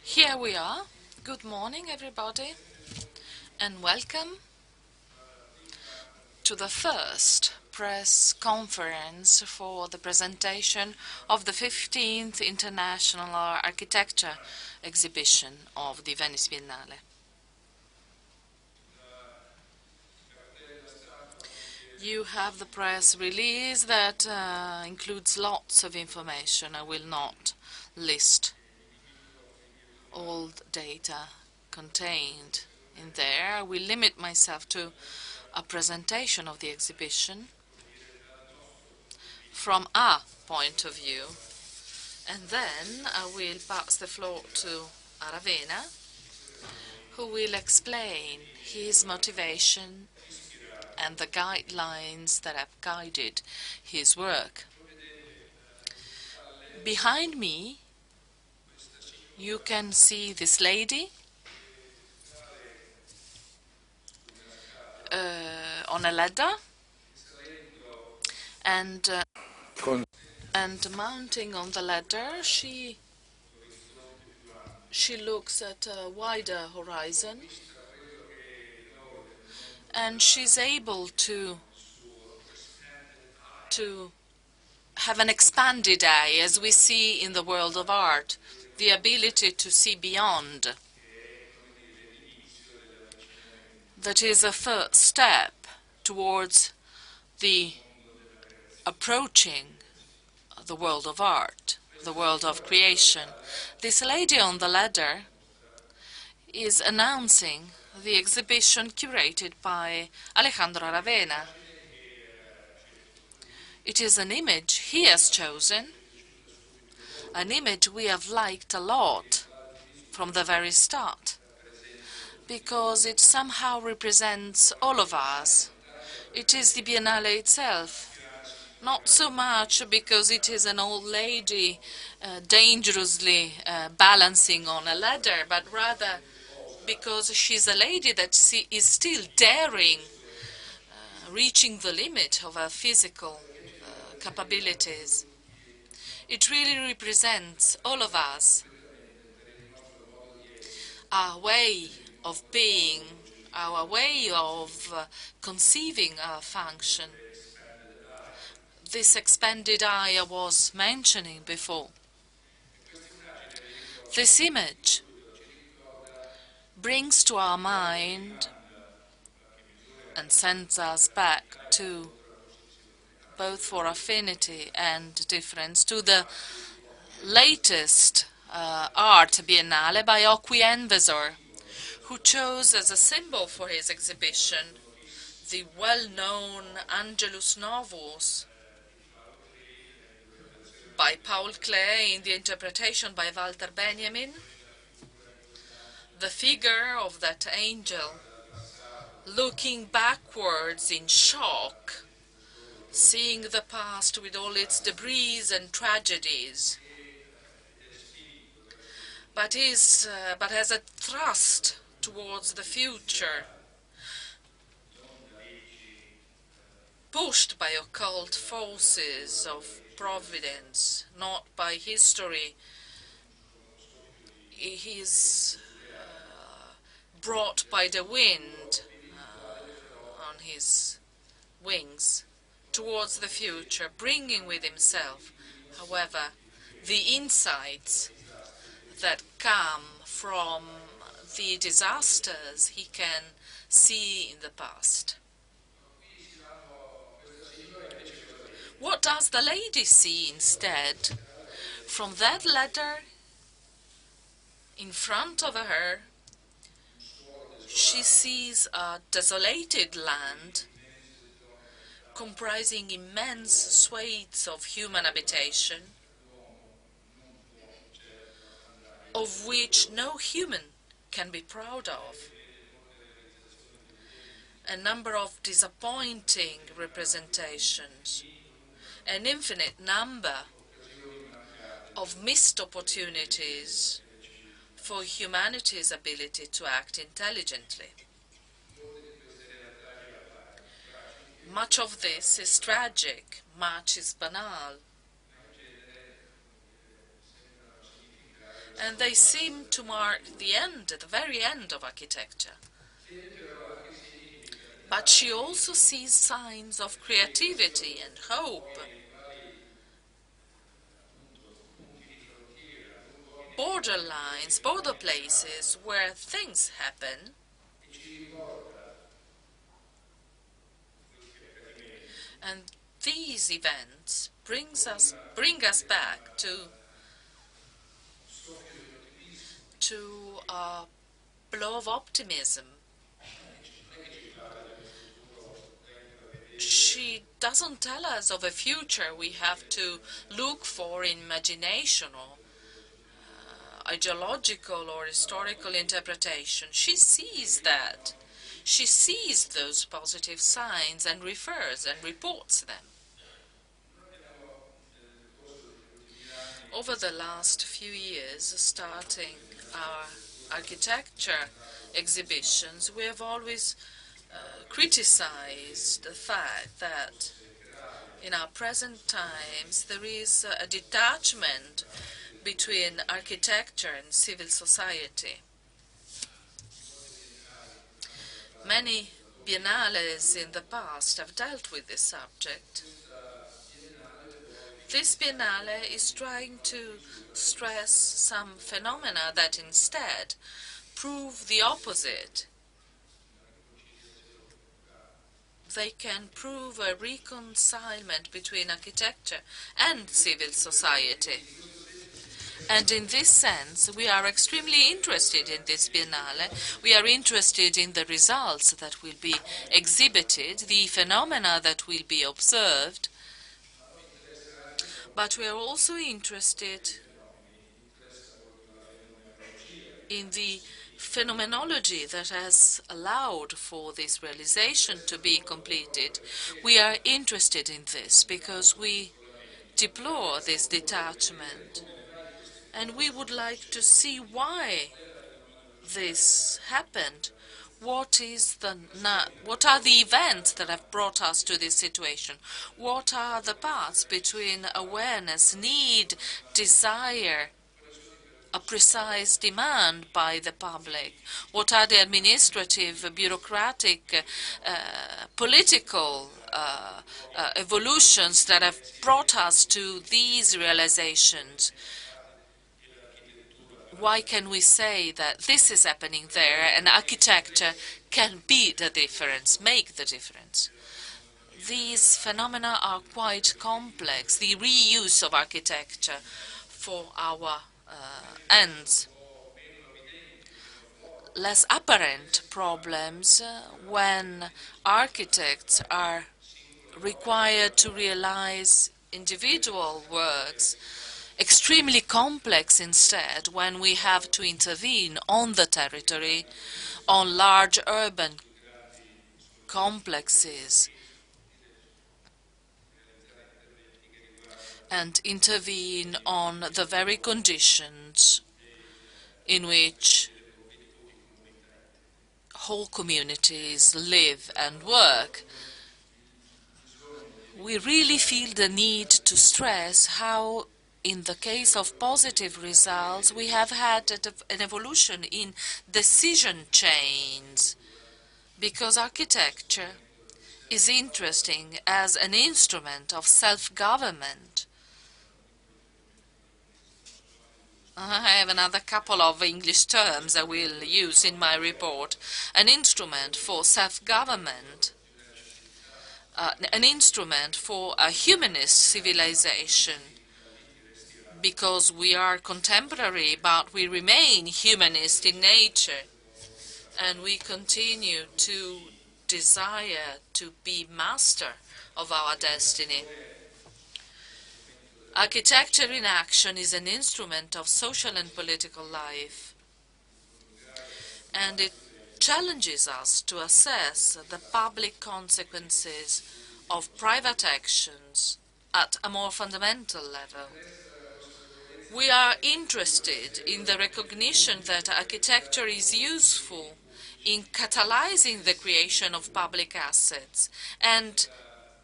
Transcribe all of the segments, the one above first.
Here we are. Good morning, everybody, and welcome to the first press conference for the presentation of the 15th International Architecture Exhibition of the Venice Biennale. You have the press release that includes lots of information. I will not list all the data contained in there. I will limit myself to a presentation of the exhibition from our point of view, and then I will pass the floor to Aravena, who will explain his motivation and the guidelines that have guided his work. Behind me you can see this lady on a ladder, and mounting on the ladder she looks at a wider horizon, and she's able to have an expanded eye, as we see in the world of art, the ability to see beyond. That is a first step towards the approaching the world of art, the world of creation. This lady on the ladder is announcing the exhibition curated by Alejandro Aravena. It is an image he has chosen, an image we have liked a lot from the very start, because it somehow represents all of us. It is the Biennale itself, not so much because it is an old lady dangerously balancing on a ladder, but rather because she's a lady that is still daring, reaching the limit of her physical capabilities. It really represents all of us, our way of being, our way of conceiving our function. This expanded eye I was mentioning before. This image brings to our mind and sends us back to, both for affinity and difference, to the latest art biennale by Oquienvesor, who chose as a symbol for his exhibition the well-known Angelus Novus by Paul Klee in the interpretation by Walter Benjamin, the figure of that angel looking backwards in shock, seeing the past with all its debris and tragedies, but has a thrust towards the future, pushed by occult forces of providence, not by history. He is brought by the wind on his wings towards the future, bringing with himself, however, the insights that come from the disasters he can see in the past. What does the lady see instead? From that ladder in front of her, she sees a desolated land comprising immense swathes of human habitation, of which no human can be proud of. A number of disappointing representations, an infinite number of missed opportunities for humanity's ability to act intelligently. Much of this is tragic, much is banal. And they seem to mark the end, the very end of architecture. But she also sees signs of creativity and hope, borderlines, border places where things happen, and these events bring us back to a blow of optimism. She doesn't tell us of a future we have to look for in imagination or ideological or historical interpretation. She sees that. She sees those positive signs and refers and reports them. Over the last few years, starting our architecture exhibitions, we have always criticized the fact that in our present times there is a detachment between architecture and civil society. Many biennales in the past have dealt with this subject. This biennale is trying to stress some phenomena that instead prove the opposite. They can prove a reconcilement between architecture and civil society. And in this sense, we are extremely interested in this Biennale. We are interested in the results that will be exhibited, the phenomena that will be observed, but we are also interested in the phenomenology that has allowed for this realization to be completed. We are interested in this because we deplore this detachment, and we would like to see why this happened. What are the events that have brought us to this situation? What are the paths between awareness, need, desire, a precise demand by the public? What are the administrative, bureaucratic, political evolutions that have brought us to these realizations? Why can we say that this is happening there and architecture can be the difference, make the difference? These phenomena are quite complex. The reuse of architecture for our ends. Less apparent problems when architects are required to realize individual works, extremely complex instead when we have to intervene on the territory, on large urban complexes, and intervene on the very conditions in which whole communities live and work. We really feel the need to stress how, in the case of positive results, we have had an evolution in decision chains, because architecture is interesting as an instrument of self-government. I have another couple of English terms I will use in my report. An instrument for self-government, an instrument for a humanist civilization, because we are contemporary, but we remain humanist in nature, and we continue to desire to be master of our destiny. Architecture in action is an instrument of social and political life, and it challenges us to assess the public consequences of private actions at a more fundamental level. We are interested in the recognition that architecture is useful in catalyzing the creation of public assets, and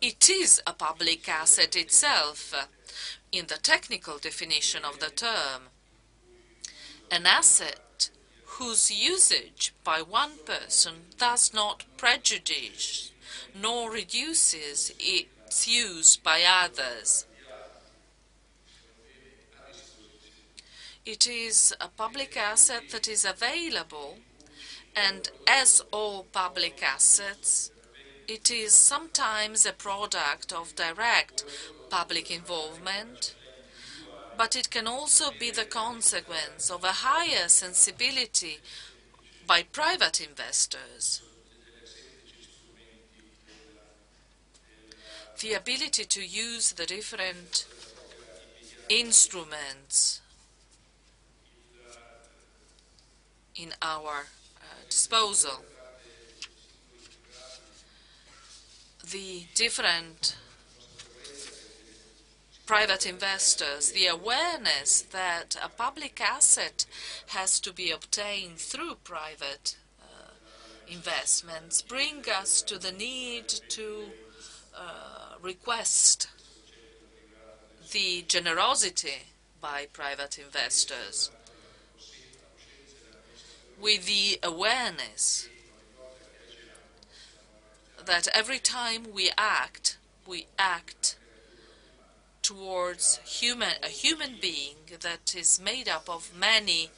it is a public asset itself, in the technical definition of the term. an asset whose usage by one person does not prejudice nor reduces its use by others. It is a public asset that is available, and as all public assets, it is sometimes a product of direct public involvement, but it can also be the consequence of a higher sensibility by private investors. The ability to use the different instruments in our disposal. The different private investors, the awareness that a public asset has to be obtained through private investments bring us to the need to request the generosity by private investors, with the awareness that every time we act towards a human being that is made up of many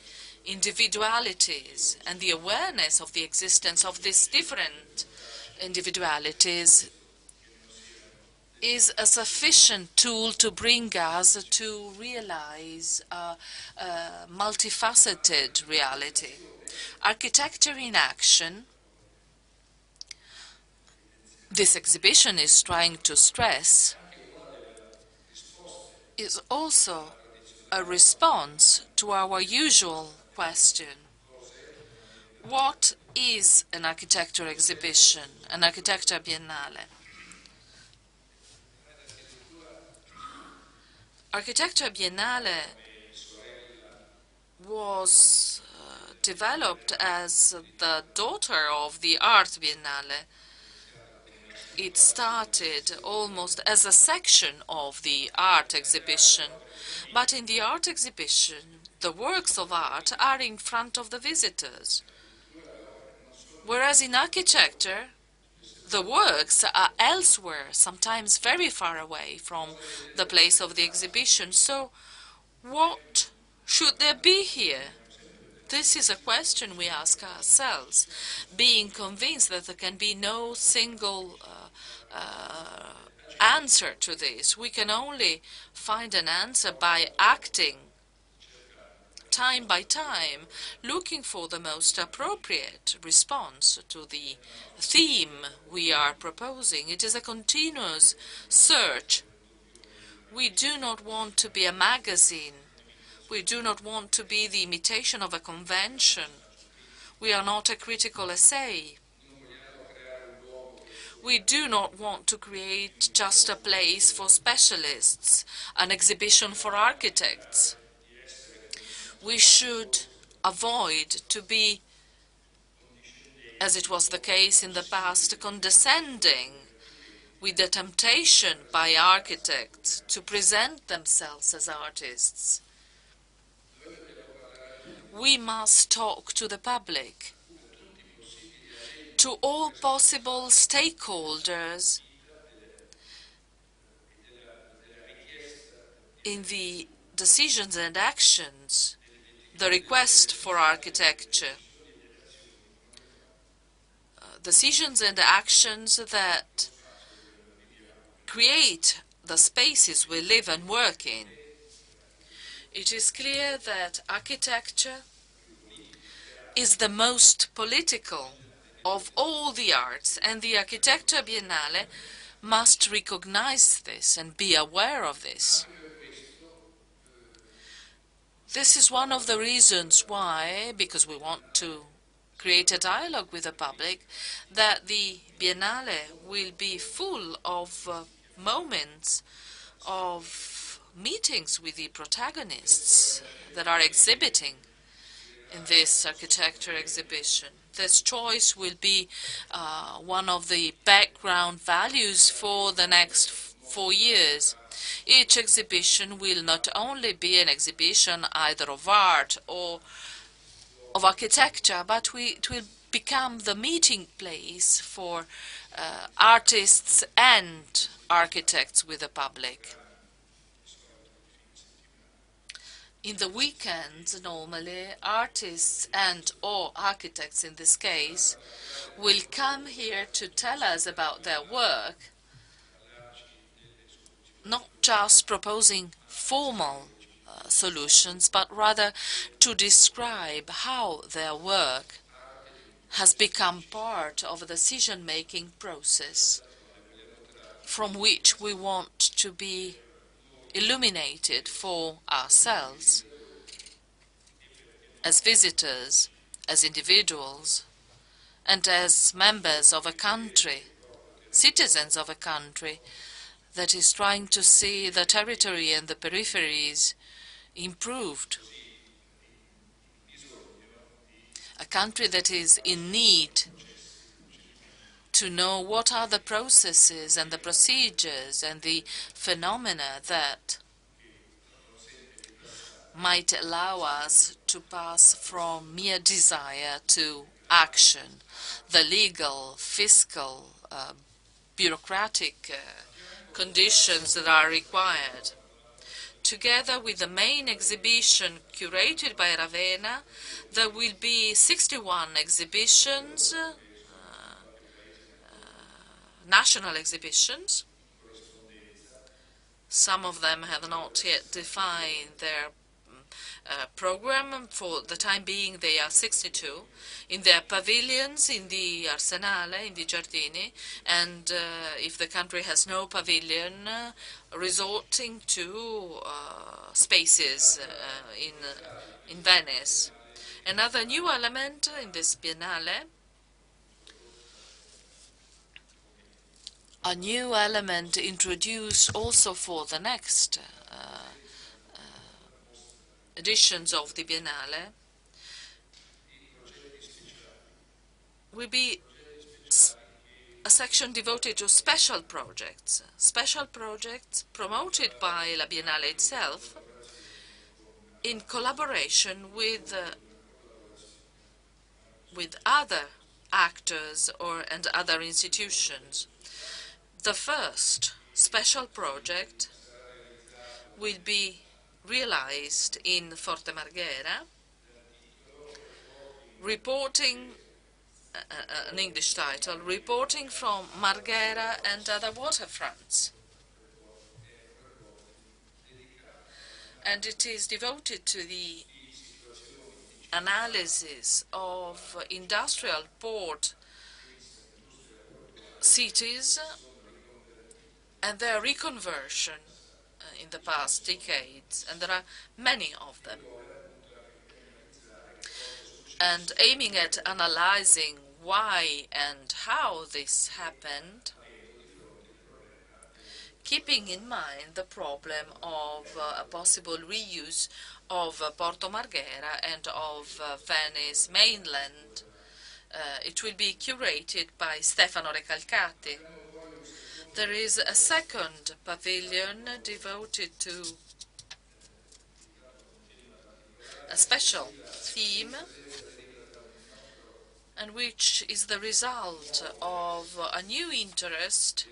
individualities, and the awareness of the existence of these different individualities is a sufficient tool to bring us to realize a multifaceted reality. Architecture in action, this exhibition is trying to stress, is also a response to our usual question: what is an architecture exhibition, an architecture biennale? Architecture Biennale was developed as the daughter of the Art Biennale. It started almost as a section of the art exhibition, but in the art exhibition, the works of art are in front of the visitors, whereas in architecture, the works are elsewhere, sometimes very far away from the place of the exhibition. So what should there be here? This is a question we ask ourselves, being convinced that there can be no single answer to this. We can only find an answer by acting time by time, looking for the most appropriate response to the theme we are proposing. It is a continuous search. We do not want to be a magazine. We do not want to be the imitation of a convention. We are not a critical essay. We do not want to create just a place for specialists, an exhibition for architects. We should avoid to be, as it was the case in the past, condescending with the temptation by architects to present themselves as artists. We must talk to the public, to all possible stakeholders in the decisions and actions, the request for architecture, decisions and actions that create the spaces we live and work in. It is clear that architecture is the most political of all the arts, and the Architecture Biennale must recognize this and be aware of this. This is one of the reasons why, because we want to create a dialogue with the public, that the Biennale will be full of moments of meetings with the protagonists that are exhibiting in this architecture exhibition. This choice will be one of the background values for the next 4 years. Each exhibition will not only be an exhibition either of art or of architecture, but it will become the meeting place for artists and architects with the public. In the weekends, normally, artists and or architects in this case will come here to tell us about their work, not just proposing formal solutions, but rather to describe how their work has become part of a decision-making process from which we want to be illuminated for ourselves as visitors, as individuals, and as members of a country, citizens of a country that is trying to see the territory and the peripheries improved. A country that is in need to know what are the processes and the procedures and the phenomena that might allow us to pass from mere desire to action, the legal, fiscal, bureaucratic conditions that are required. Together with the main exhibition curated by Aravena, there will be 61 exhibitions, national exhibitions. Some of them have not yet defined their program. For the time being, they are 62 in their pavilions, in the Arsenale, in the Giardini, and if the country has no pavilion, resorting to spaces in Venice. Another new element in this Biennale, a new element introduced also for the next editions of the Biennale, will be a section devoted to special projects promoted by La Biennale itself in collaboration with other actors and other institutions. The first special project will be realized in Forte Marghera, reporting, an English title, Reporting from Marghera and Other Waterfronts. And it is devoted to the analysis of industrial port cities and their reconversion in the past decades, and there are many of them, and aiming at analyzing why and how this happened, keeping in mind the problem of a possible reuse of Porto Marghera and of Venice mainland. It will be curated by Stefano Recalcati. There is a second pavilion devoted to a special theme, and which is the result of a new interest.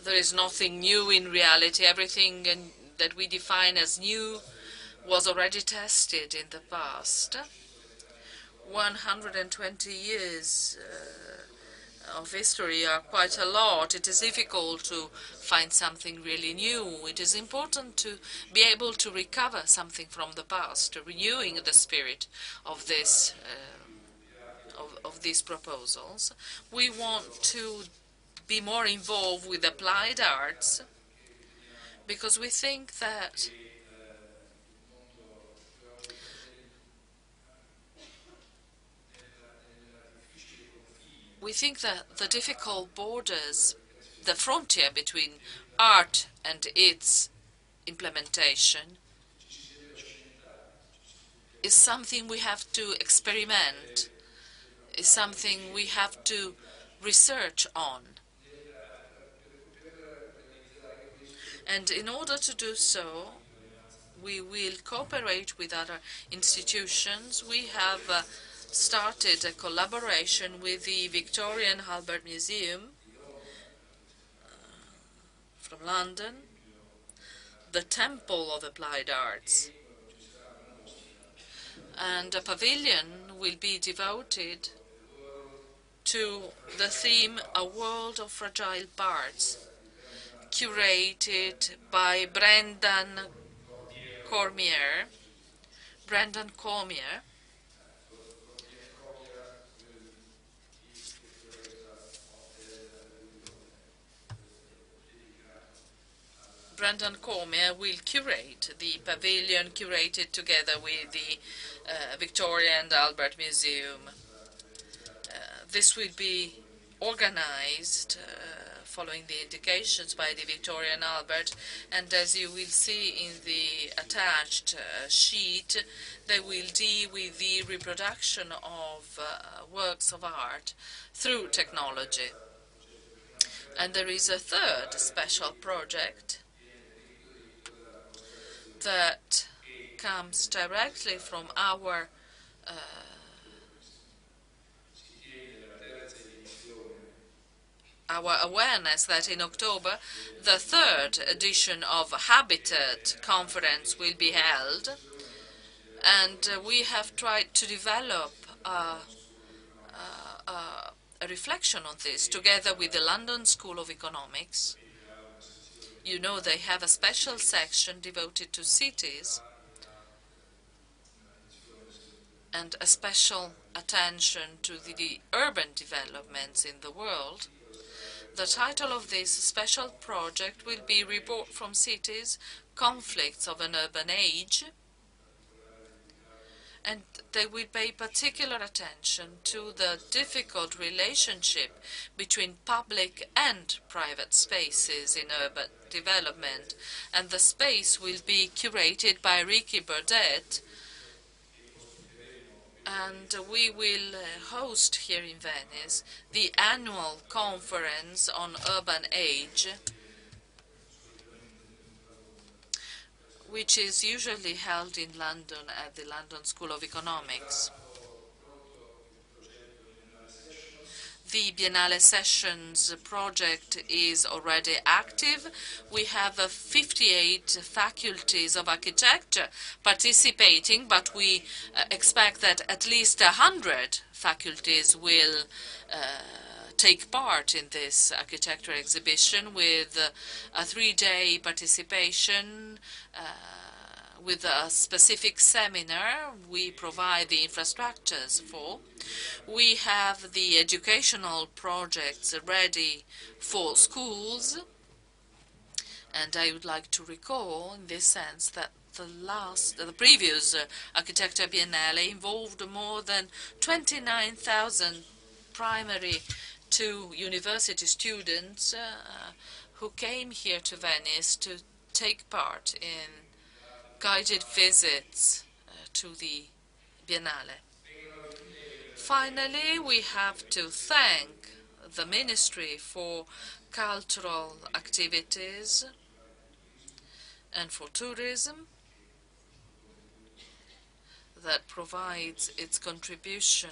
There is nothing new in reality. Everything that we define as new was already tested in the past. 120 years of history are quite a lot. It is difficult to find something really new. It is important to be able to recover something from the past, renewing the spirit of this of these proposals. We want to be more involved with applied arts because we think that the difficult borders, the frontier between art and its implementation, is something we have to experiment, is something we have to research on. And in order to do so, we will cooperate with other institutions. We have started a collaboration with the Victoria and Albert Museum from London, the Temple of Applied Arts, and a pavilion will be devoted to the theme A World of Fragile Parts, curated by Brendan Cormier. Brendan Cormier will curate the pavilion, curated together with the Victoria and Albert Museum. This will be organized following the indications by the Victoria and Albert, and as you will see in the attached sheet, they will deal with the reproduction of works of art through technology. And there is a third special project that comes directly from our awareness that in October the third edition of Habitat conference will be held, and we have tried to develop a reflection on this together with the London School of Economics. You know, they have a special section devoted to cities and a special attention to the urban developments in the world. The title of this special project will be Report from Cities, Conflicts of an Urban Age, and they will pay particular attention to the difficult relationship between public and private spaces in urban development, and the space will be curated by Ricky Burdett, and we will host here in Venice the annual conference on urban age, which is usually held in London at the London School of Economics. The Biennale Sessions project is already active. We have 58 faculties of architecture participating, but we expect that at least 100 faculties will take part in this architecture exhibition with a 3-day participation with a specific seminar we provide the infrastructures for. We have the educational projects ready for schools, and I would like to recall in this sense that the previous Architecture Biennale involved more than 29,000 primary to university students who came here to Venice to take part in guided visits to the Biennale. Finally, we have to thank the Ministry for Cultural Activities and for Tourism that provides its contribution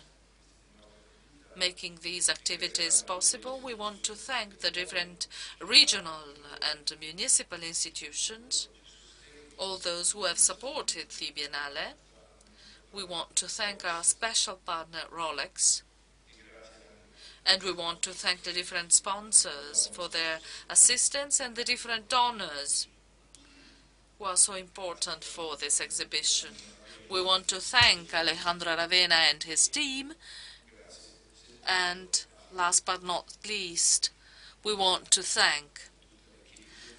making these activities possible. We want to thank the different regional and municipal institutions, all those who have supported the Biennale. We want to thank our special partner, Rolex, and we want to thank the different sponsors for their assistance and the different donors who are so important for this exhibition. We want to thank Alejandro Aravena and his team, and last but not least, we want to thank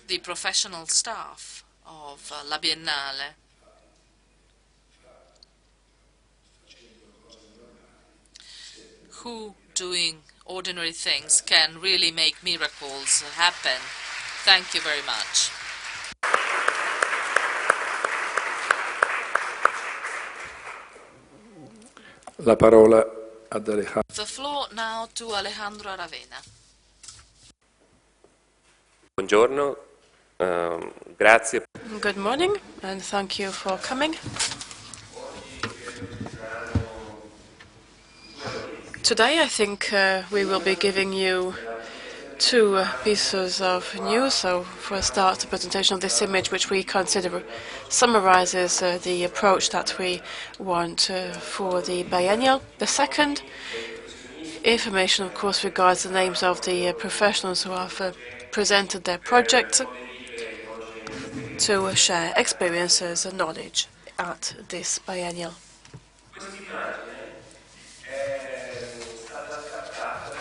the professional staff of La Biennale. Who, doing ordinary things, can really make miracles happen. Thank you very much. La parola The floor now to Alejandro Aravena. Buongiorno, grazie. Good morning, and thank you for coming. Today, I think we will be giving you two pieces of news. So, for a start, the presentation of this image, which we consider summarizes the approach that we want for the biennial. The second, information, of course, regards the names of the professionals who have presented their project to share experiences and knowledge at this biennial.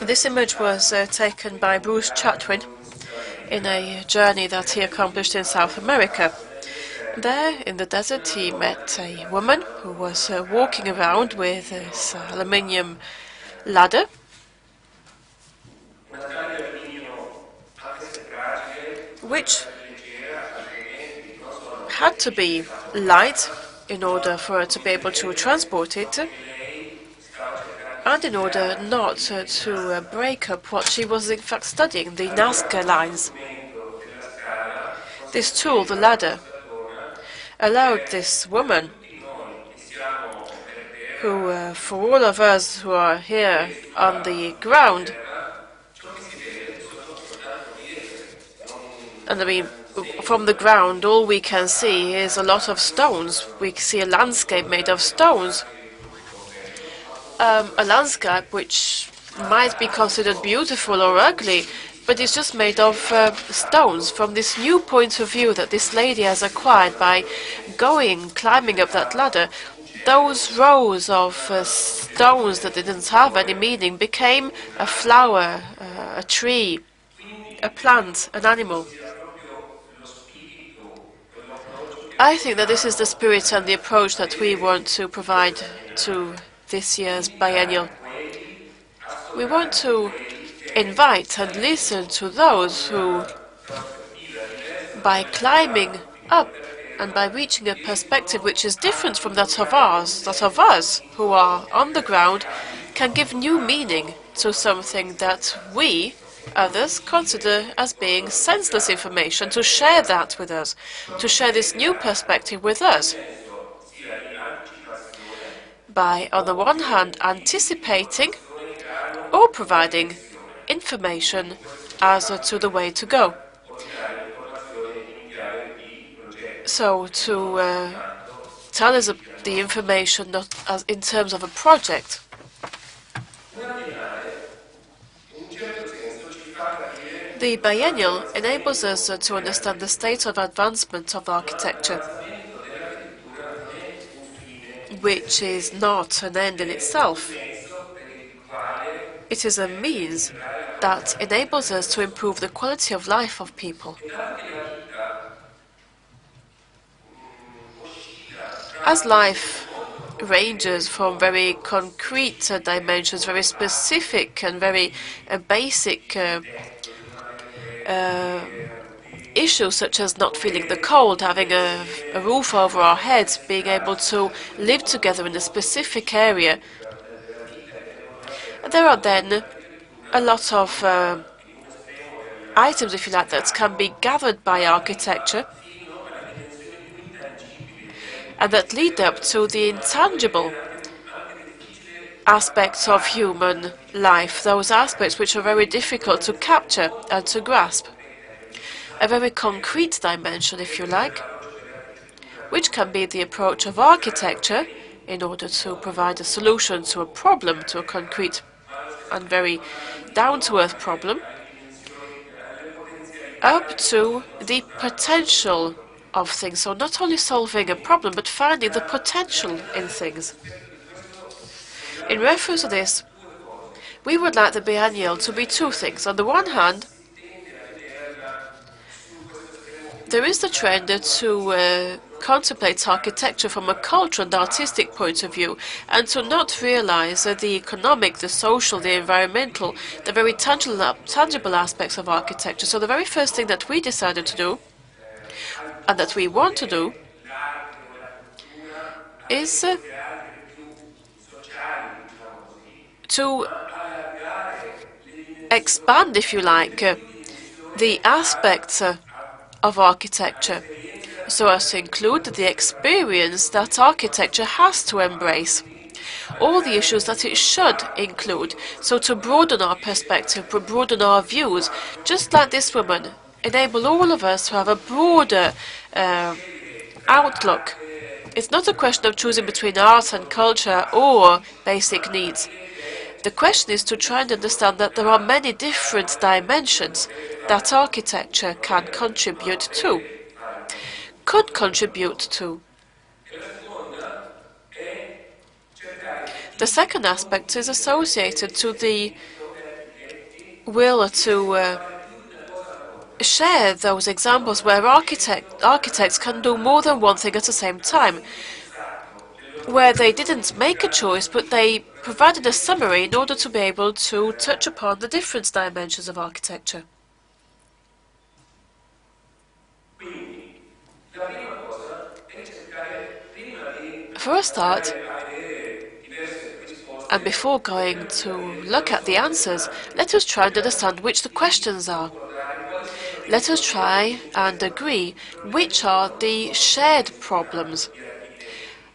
This image was taken by Bruce Chatwin in a journey that he accomplished in South America. There, in the desert, he met a woman who was walking around with this aluminium ladder, which had to be light in order for her to be able to transport it, and in order not to break up what she was in fact studying, the Nazca lines. This tool, the ladder, allowed this woman, who for all of us who are here on the ground, and I mean, from the ground all we can see is a lot of stones. We see a landscape made of stones. A landscape which might be considered beautiful or ugly, but it's just made of stones. From this new point of view that this lady has acquired by climbing up that ladder, those rows of stones that didn't have any meaning became a flower, a tree, a plant, an animal. I think that this is the spirit and the approach that we want to provide to this year's biennial. We want to invite and listen to those who, by climbing up and by reaching a perspective which is different from that of us who are on the ground, can give new meaning to something that we, others, consider as being senseless information, to share that with us, to share this new perspective with us. By, on the one hand, anticipating or providing information as to the way to go. So, to tell us the information not as in terms of a project. The biennial enables us to understand the state of advancement of architecture, which is not an end in itself. It is a means that enables us to improve the quality of life of people. As life ranges from very concrete dimensions, very specific and very basic issues such as not feeling the cold, having a roof over our heads, being able to live together in a specific area. There are then a lot of items, if you like, that can be gathered by architecture and that lead up to the intangible aspects of human life, those aspects which are very difficult to capture and to grasp. A very concrete dimension, if you like, which can be the approach of architecture in order to provide a solution to a problem, to a concrete and very down-to-earth problem, up to the potential of things. So not only solving a problem, but finding the potential in things. In reference to this, we would like the biennial to be two things. On the one hand, there is the trend to contemplate architecture from a cultural and artistic point of view, and to not realize the economic, the social, the environmental, the very tangible aspects of architecture. So the very first thing that we decided to do, and that we want to do, is to expand, if you like, the aspects of architecture, so as to include the experience that architecture has to embrace, all the issues that it should include, so to broaden our perspective, broaden our views, just like this woman, enable all of us to have a broader outlook. It's not a question of choosing between art and culture or basic needs. The question is to try and understand that there are many different dimensions that architecture can contribute to, could contribute to. The second aspect is associated to the will to share those examples where architects can do more than one thing at the same time, where they didn't make a choice, but they provided a summary in order to be able to touch upon the different dimensions of architecture. For a start, and before going to look at the answers, let us try and understand which the questions are. Let us try and agree which are the shared problems,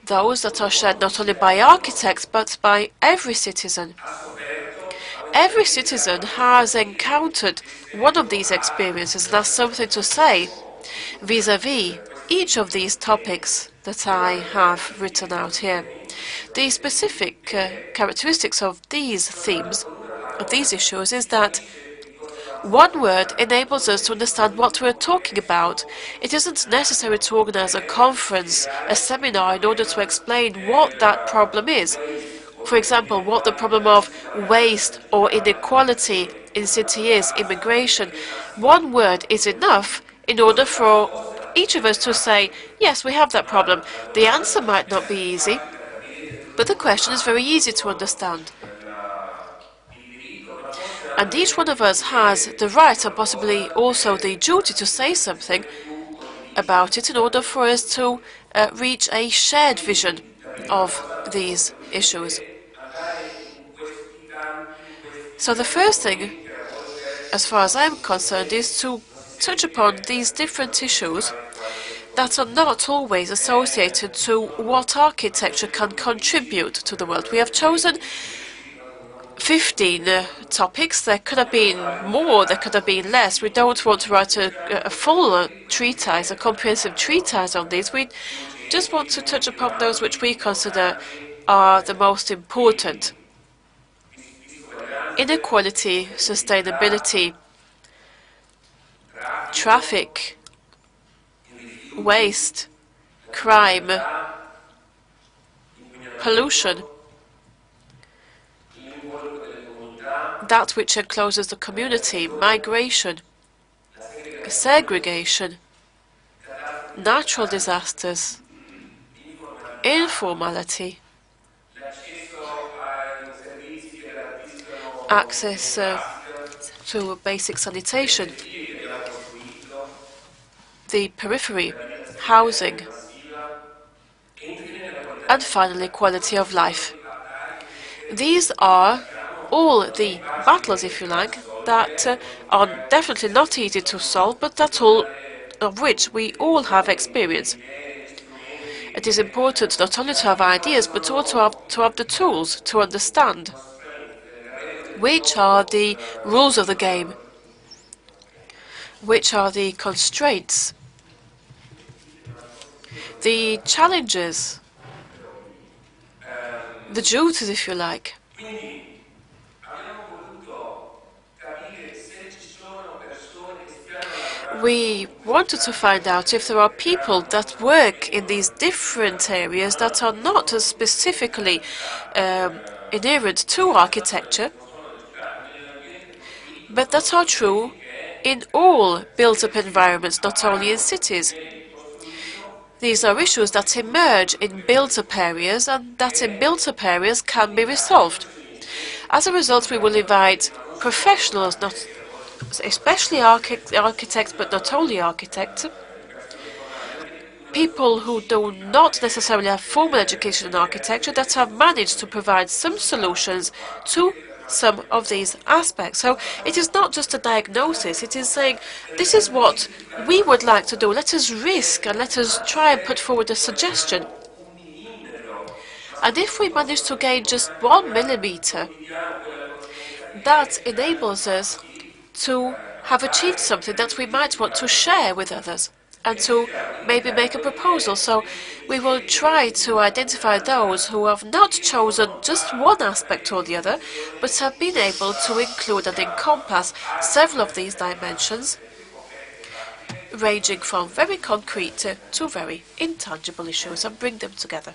those that are shared not only by architects but by every citizen. Every citizen has encountered one of these experiences and has something to say vis-à-vis each of these topics that I have written out here. The specific characteristics of these themes, of these issues, is that one word enables us to understand what we're talking about. It isn't necessary to organize a conference, a seminar, in order to explain what that problem is. For example, what the problem of waste or inequality in city is, immigration. One word is enough in order for each of us to say, yes, we have that problem. The answer might not be easy, but the question is very easy to understand. And each one of us has the right and possibly also the duty to say something about it in order for us to reach a shared vision of these issues. So the first thing, as far as I'm concerned, is to touch upon these different issues that are not always associated to what architecture can contribute to the world. We have chosen 15 topics. There could have been more, there could have been less. We don't want to write a full treatise, a comprehensive treatise on these. We just want to touch upon those which we consider are the most important. Inequality, sustainability, traffic, waste, crime, pollution, that which encloses the community, migration, segregation, natural disasters, informality, access to basic sanitation, the periphery, housing, and finally quality of life. These are all the battles, if you like, that are definitely not easy to solve, but that's all of which we all have experience. It is important not only to have ideas, but also to have the tools to understand which are the rules of the game, which are the constraints, the challenges, the duties, if you like. We wanted to find out if there are people that work in these different areas that are not specifically inherent to architecture, but that are true in all built-up environments, not only in cities. These are issues that emerge in built-up areas and that in built-up areas can be resolved. As a result, we will invite professionals, not especially architects, but not only architects, people who do not necessarily have formal education in architecture that have managed to provide some solutions to some of these aspects. So it is not just a diagnosis, it is saying this is what we would like to do. Let us risk and let us try and put forward a suggestion. And if we manage to gain just 1 millimeter, that enables us to have achieved something that we might want to share with others and to maybe make a proposal. So we will try to identify those who have not chosen just one aspect or the other, but have been able to include and encompass several of these dimensions, ranging from very concrete to very intangible issues, and bring them together.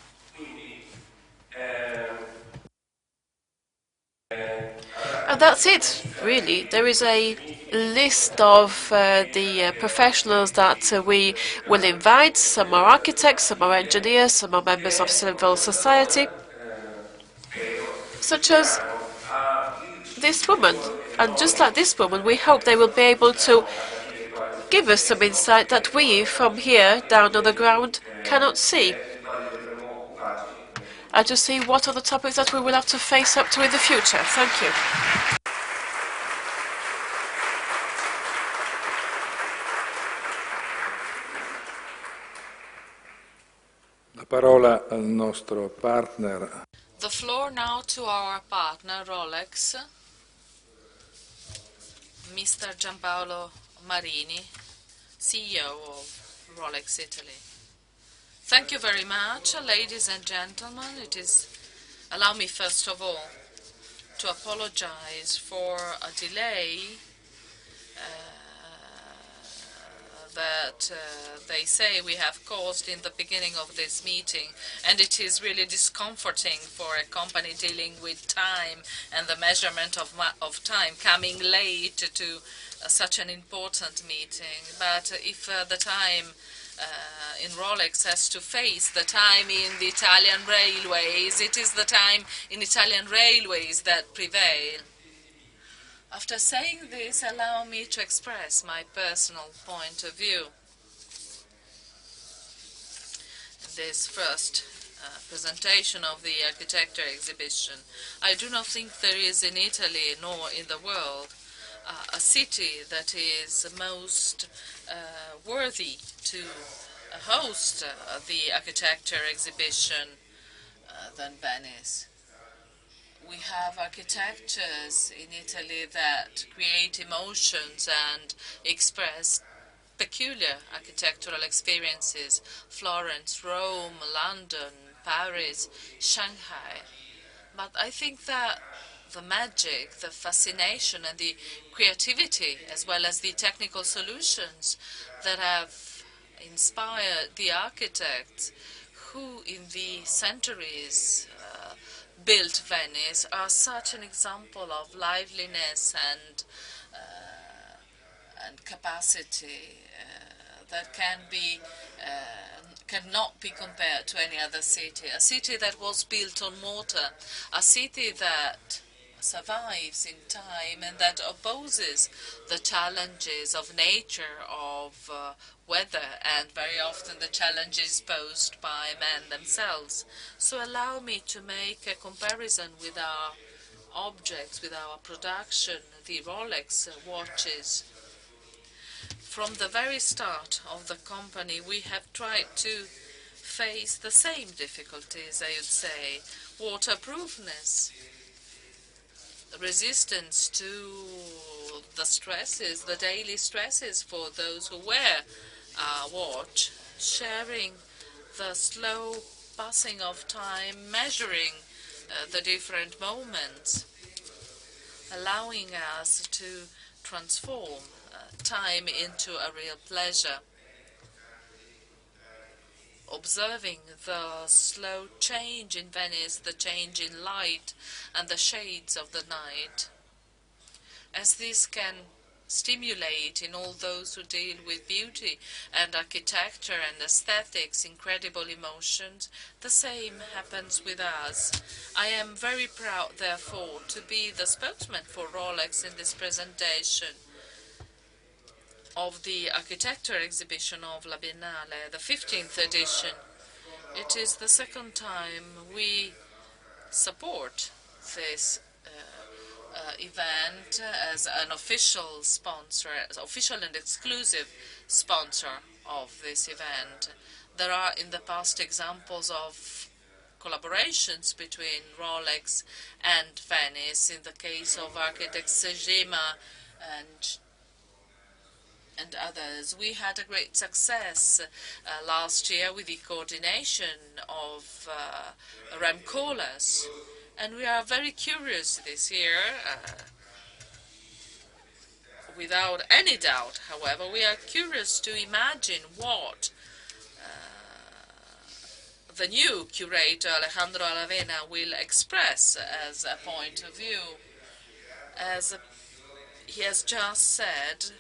And that's it, really. There is a list of the professionals that we will invite. Some are architects, some are engineers, some are members of civil society, such as this woman. And just like this woman, we hope they will be able to give us some insight that we, from here, down on the ground, cannot see. And to see what are the topics that we will have to face up to in the future. Thank you. La parola al nostro partner. The floor now to our partner, Rolex, Mr. Gianpaolo Marini, CEO of Rolex Italy. Thank you very much, ladies and gentlemen. Allow me first of all to apologize for a delay that they say we have caused in the beginning of this meeting, and it is really discomforting for a company dealing with time and the measurement of time, coming late to such an important meeting. But if the time in Rolex has to face the time in the Italian railways, it is the time in Italian railways that prevail. After saying this, allow me to express my personal point of view. This first presentation of the architecture exhibition, I do not think there is in Italy nor in the world a city that is most worthy to host the architecture exhibition than Venice. We have architectures in Italy that create emotions and express peculiar architectural experiences. Florence, Rome, London, Paris, Shanghai. But I think that the magic, the fascination and the creativity, as well as the technical solutions that have inspired the architects who in the centuries built Venice, are such an example of liveliness and capacity that cannot be compared to any other city. A city that was built on mortar, a city that survives in time and that opposes the challenges of nature, of weather, and very often the challenges posed by men themselves. So allow me to make a comparison with our objects, with our production, the Rolex watches. From the very start of the company, we have tried to face the same difficulties, I would say. Waterproofness, resistance to the stresses, the daily stresses for those who wear our watch, sharing the slow passing of time, measuring the different moments, allowing us to transform time into a real pleasure, observing the slow change in Venice, the change in light and the shades of the night, as this can stimulate in all those who deal with beauty and architecture and aesthetics incredible emotions. The same happens with us. I am very proud, therefore, to be the spokesman for Rolex in this presentation. of the architecture exhibition of La Biennale, the 15th edition. It is the second time we support this event as an official sponsor, official and exclusive sponsor of this event. There are in the past examples of collaborations between Rolex and Venice in the case of architects Sejima and others. We had a great success last year with the coordination of Remcolas, and we are very curious this year. Without any doubt, however, we are curious to imagine what the new curator, Alejandro Aravena, will express as a point of view. As he has just said,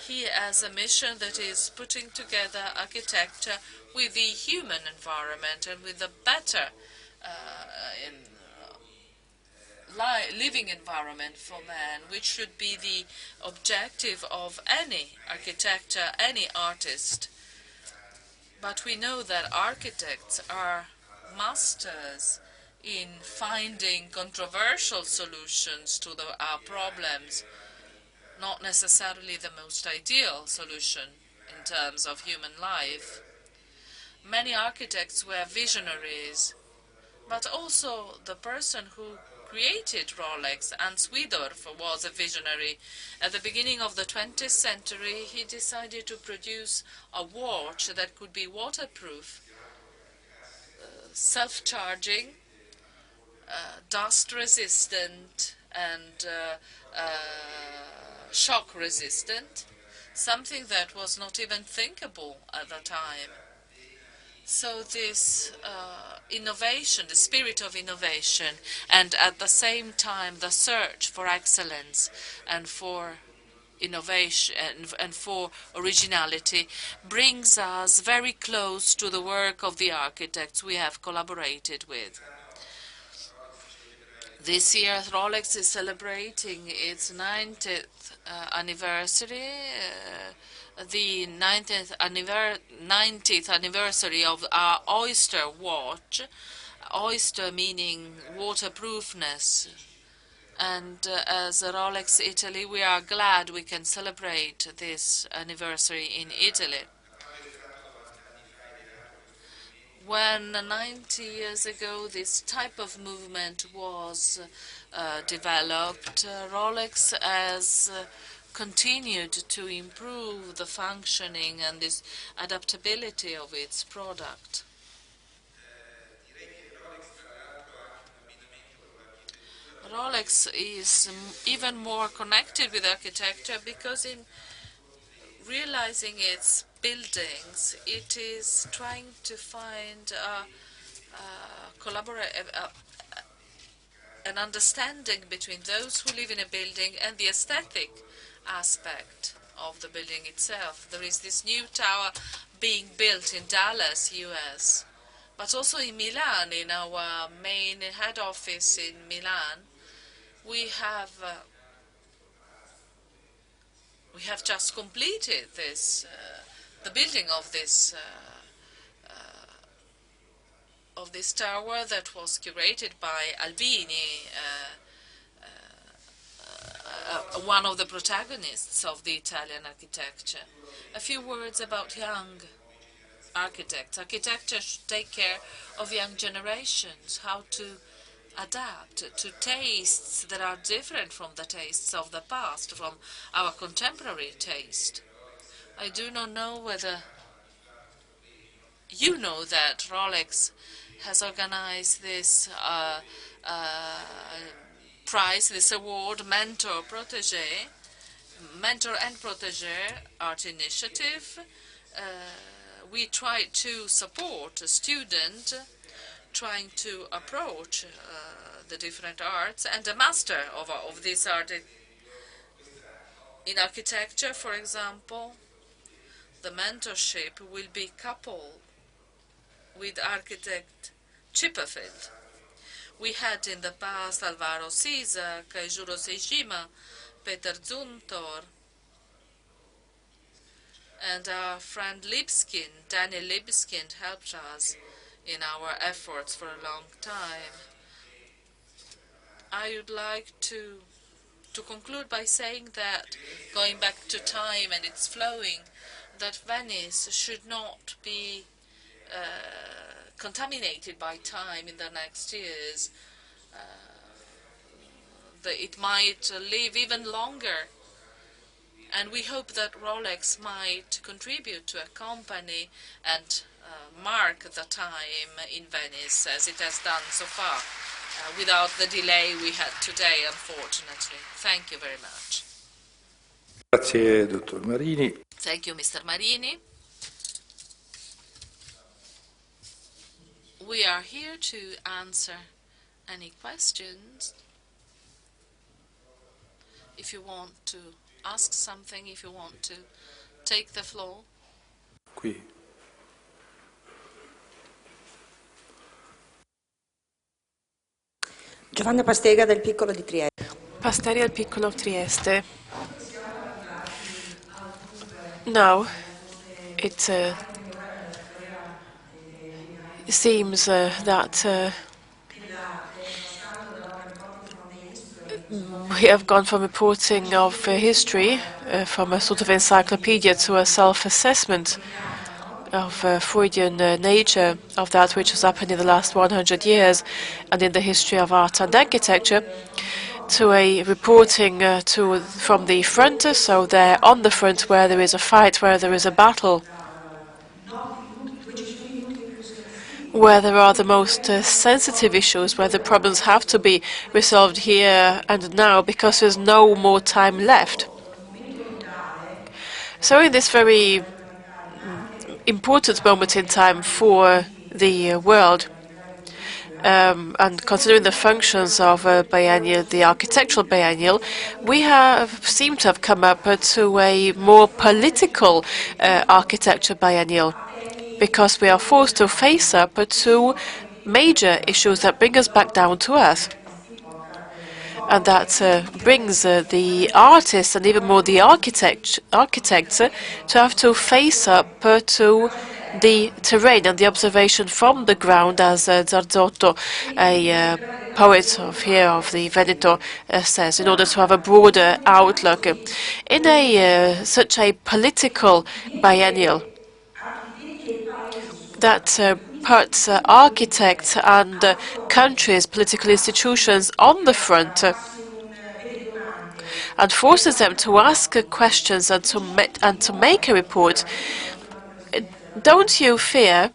he has a mission that is putting together architecture with the human environment and with a better living environment for man, which should be the objective of any architecture, any artist. But we know that architects are masters in finding controversial solutions to our problems, not necessarily the most ideal solution in terms of human life. Many architects were visionaries, but also the person who created Rolex, Hans Widorf, was a visionary. At the beginning of the 20th century, he decided to produce a watch that could be waterproof, self-charging, dust-resistant, and shock-resistant, something that was not even thinkable at the time. So this innovation, the spirit of innovation, and at the same time the search for excellence and for innovation and for originality brings us very close to the work of the architects we have collaborated with. This year, Rolex is celebrating its 90th anniversary, the 90th anniversary of our Oyster watch, Oyster meaning waterproofness. And as Rolex Italy, we are glad we can celebrate this anniversary in Italy. When 90 years ago this type of movement was developed, Rolex has continued to improve the functioning and this adaptability of its product. Rolex is even more connected with architecture because in realizing its buildings, it is trying to find an understanding between those who live in a building and the aesthetic aspect of the building itself. There is this new tower being built in Dallas, US, but also in Milan, in our main head office in Milan. We have just completed this, the building of this tower that was curated by Albini, one of the protagonists of the Italian architecture. A few words about young architects. Architecture should take care of young generations, how to adapt to tastes that are different from the tastes of the past, from our contemporary taste. I do not know whether you know that Rolex has organized this prize, this award, Mentor and Protégé Art Initiative. We try to support a student trying to approach the different arts and a master of this art. In architecture, for example, the mentorship will be coupled with architect Chipperfield. We had in the past Alvaro Siza, Kaijuro Seijima, Peter Zuntor, And our friend Daniel Lipskind, helped us in our efforts for a long time. I would like to conclude by saying that, going back to time and its flowing, that Venice should not be contaminated by time in the next years. It might live even longer. And we hope that Rolex might contribute to accompany and mark the time in Venice as it has done so far, without the delay we had today, unfortunately. Thank you very much. Grazie, dottor Marini. Thank you, Mr. Marini. We are here to answer any questions. If you want to ask something, if you want to take the floor. Qui. Giovanna Pastega del Piccolo di Trieste. Pasteri al Piccolo of Trieste. Now, it seems that we have gone from reporting of history, from a sort of encyclopedia, to a self-assessment of Freudian nature of that which has happened in the last 100 years and in the history of art and architecture, to a reporting from the front, so there on the front where there is a fight, where there is a battle, where there are the most sensitive issues, where the problems have to be resolved here and now because there's no more time left. So in this very important moment in time for the world, and considering the functions of a biennial, the architectural biennial, we have seemed to have come up to a more political architecture biennial, because we are forced to face up to major issues that bring us back down to earth. And that brings the artists and even more the architects to have to face up to the terrain and the observation from the ground, as Zarzotto, a poet of the Veneto, says, in order to have a broader outlook. In such a political biennial that puts architects and countries, political institutions on the front, and forces them to ask questions and to make a report, don't you fear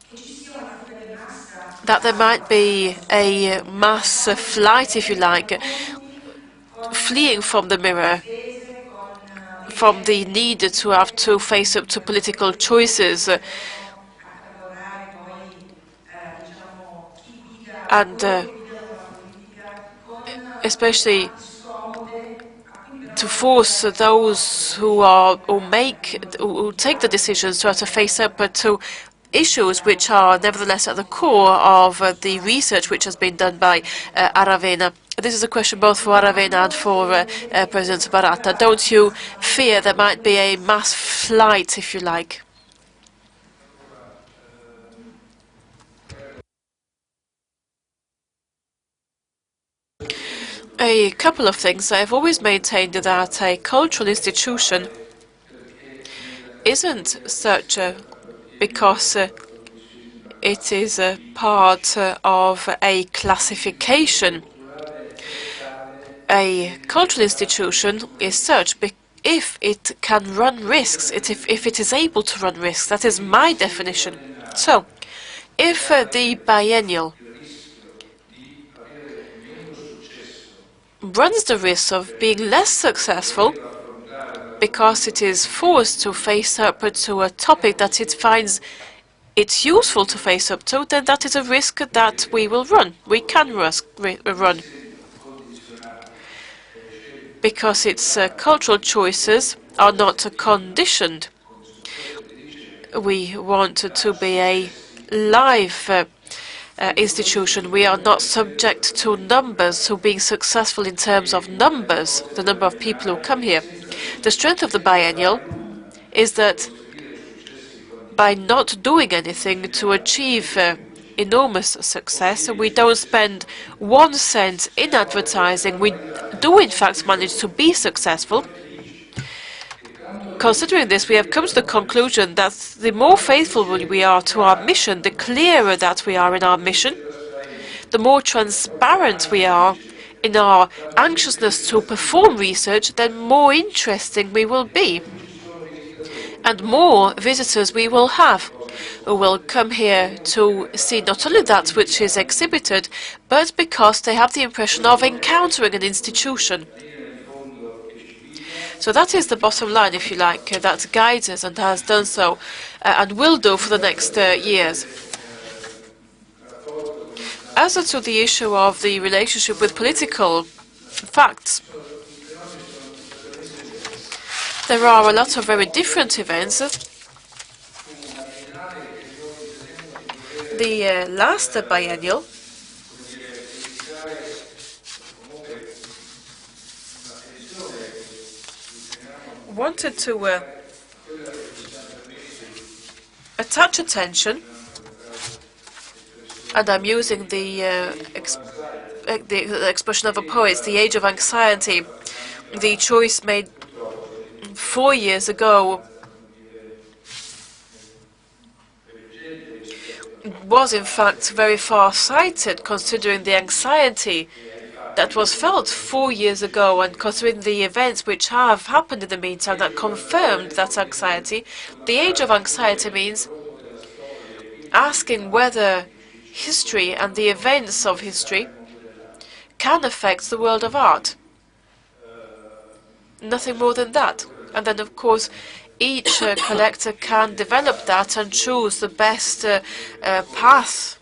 that there might be a mass flight, if you like, fleeing from the mirror, from the need to have to face up to political choices, and especially to force those who take the decisions to have to face up to issues which are nevertheless at the core of the research which has been done by Aravena. This is a question both for Aravena and for President Baratta. Don't you fear there might be a mass flight, if you like? A couple of things. I've always maintained that a cultural institution isn't such because it is a part of a classification. A cultural institution is such if it can run risks, if it is able to run risks. That is my definition. So, if the biennial runs the risk of being less successful because it is forced to face up to a topic that it finds it's useful to face up to, then that is a risk that we will run. We can run. Because its cultural choices are not conditioned. We want to be a live institution. We are not subject to numbers, to being successful in terms of numbers, the number of people who come here. The strength of the biennial is that by not doing anything to achieve enormous success. We don't spend 1 cent in advertising. We do, in fact, manage to be successful. Considering this, we have come to the conclusion that the more faithful we are to our mission, the clearer that we are in our mission, the more transparent we are in our anxiousness to perform research, then more interesting we will be. And more visitors we will have, who will come here to see not only that which is exhibited, but because they have the impression of encountering an institution. So that is the bottom line, if you like, that guides us and has done so and will do for the next years. As to the issue of the relationship with political facts, there are a lot of very different events. The last biennial wanted to attach attention, and I'm using the expression of a poet, the age of anxiety, the choice made 4 years ago was in fact very far-sighted, considering the anxiety that was felt 4 years ago and considering the events which have happened in the meantime that confirmed that anxiety. The age of anxiety means asking whether history and the events of history can affect the world of art. Nothing more than that. And then, of course, each collector can develop that and choose the best path.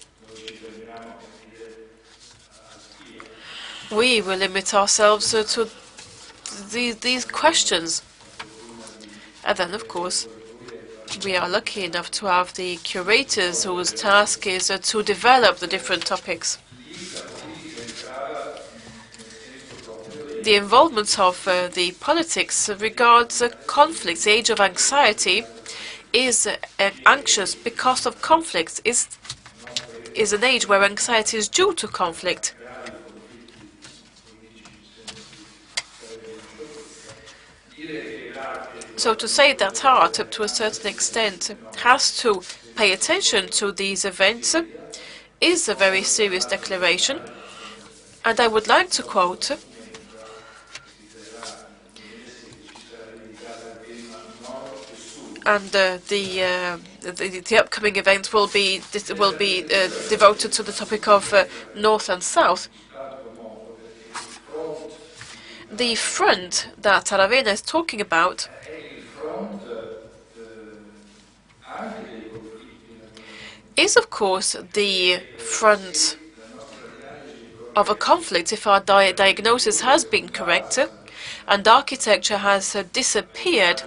We will limit ourselves to these questions. And then, of course, we are lucky enough to have the curators whose task is to develop the different topics. The involvement of the politics regards conflicts. The age of anxiety is anxious because of conflicts, is an age where anxiety is due to conflict. So to say that art, up to a certain extent, has to pay attention to these events is a very serious declaration. And I would like to quote and the upcoming event will be devoted to the topic of North and South. The front that Aravena is talking about is, of course, the front of a conflict if our diagnosis has been correct and architecture has disappeared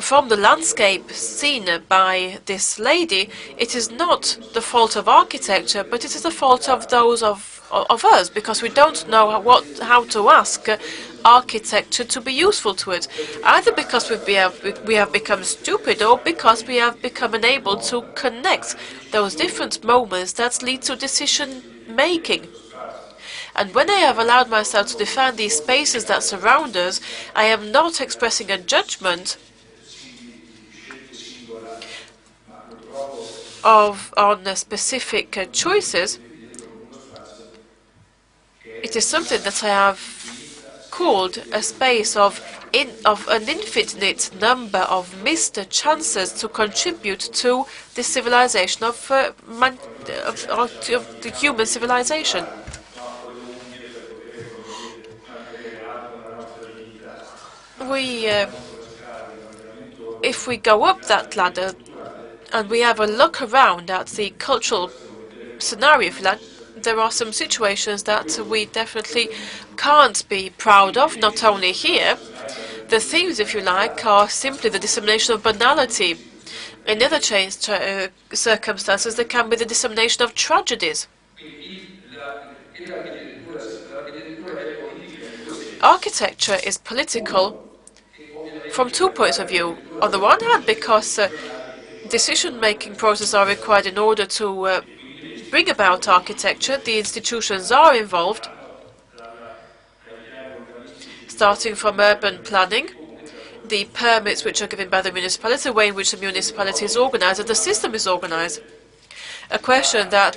from the landscape seen by this lady. It is not the fault of architecture, but it is the fault of those of us, because we don't know how to ask architecture to be useful to it, either because we have become stupid or because we have become unable to connect those different moments that lead to decision making. And when I have allowed myself to define these spaces that surround us, I am not expressing a judgment on specific choices. It is something that I have called a space of an infinite number of missed chances to contribute to the civilization of the human civilization. If we go up that ladder and we have a look around at the cultural scenario, if you like, there are some situations that we definitely can't be proud of, not only here. The themes, if you like, are simply the dissemination of banality. In other circumstances, there can be the dissemination of tragedies. Architecture is political from 2 points of view. On the one hand, because decision-making processes are required in order to bring about architecture. The institutions are involved, starting from urban planning, the permits which are given by the municipality, the way in which the municipality is organized, and the system is organized. A question that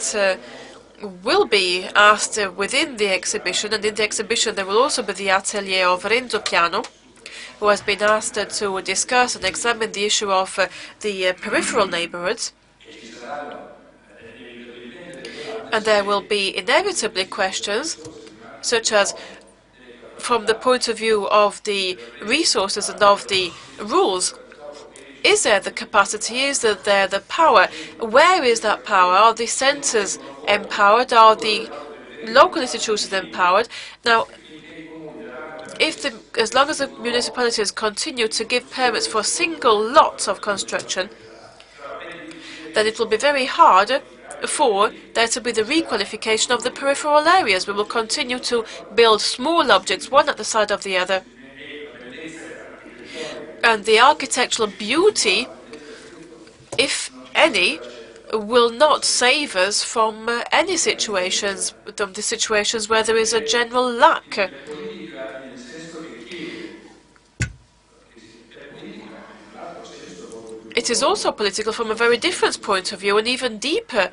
will be asked within the exhibition, and in the exhibition there will also be the atelier of Renzo Piano, who has been asked to discuss and examine the issue of the peripheral neighborhoods. And there will be inevitably questions, such as, from the point of view of the resources and of the rules, is there the capacity? Is there the power? Where is that power? Are the centres empowered? Are the local institutions empowered? Now, as long as the municipalities continue to give permits for single lots of construction, then it will be very hard for there to be the requalification of the peripheral areas. We will continue to build small objects, one at the side of the other. And the architectural beauty, if any, will not save us from any situations, from the situations where there is a general lack. It is also political from a very different point of view, an even deeper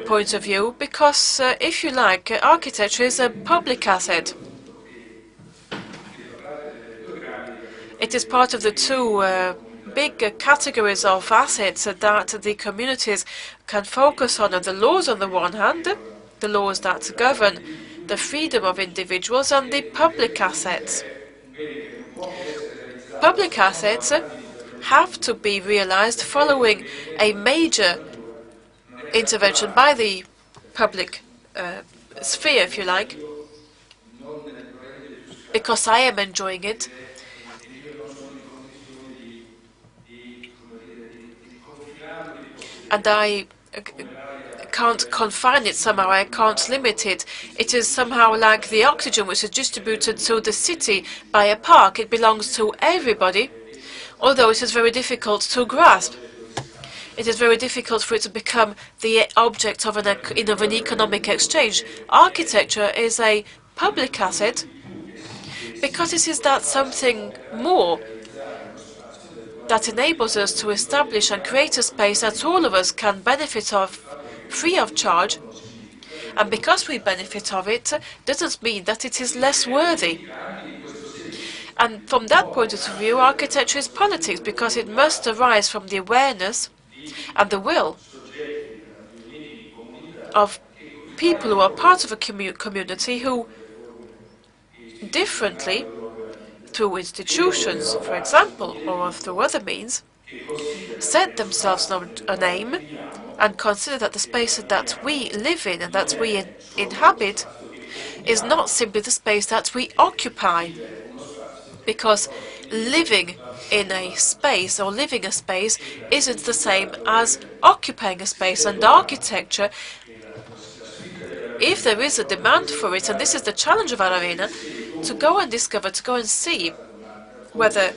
point of view, because, if you like, architecture is a public asset. It is part of the two big categories of assets that the communities can focus on the laws on the one hand, the laws that govern the freedom of individuals, and the public assets. Public assets have to be realized following a major intervention by the public sphere, if you like, because I am enjoying it. And I can't confine it somehow, I can't limit it. It is somehow like the oxygen which is distributed to the city by a park. It belongs to everybody, although it is very difficult to grasp. It is very difficult for it to become the object of an economic exchange. Architecture is a public asset because it is that something more that enables us to establish and create a space that all of us can benefit of free of charge. And because we benefit of it, doesn't mean that it is less worthy. And from that point of view, architecture is politics, because it must arise from the awareness and the will of people who are part of a community who, differently, through institutions, for example, or through other means, set themselves an aim and consider that the space that we live in and that we inhabit is not simply the space that we occupy. Because living in a space or living a space isn't the same as occupying a space. And architecture, if there is a demand for it, and this is the challenge of Aravena, to go and discover, to go and see whether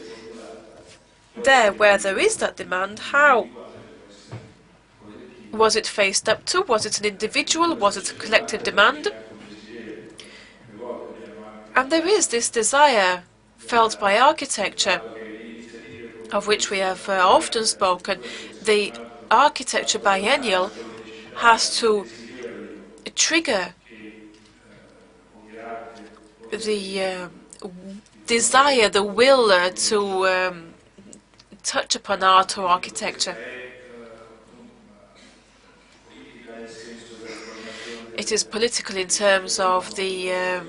where there is that demand, how was it faced up to? Was it an individual? Was it a collective demand? And there is this desire felt by architecture, of which we have often spoken. The architecture biennial has to trigger the desire, the will to touch upon art or architecture. It is political in terms of the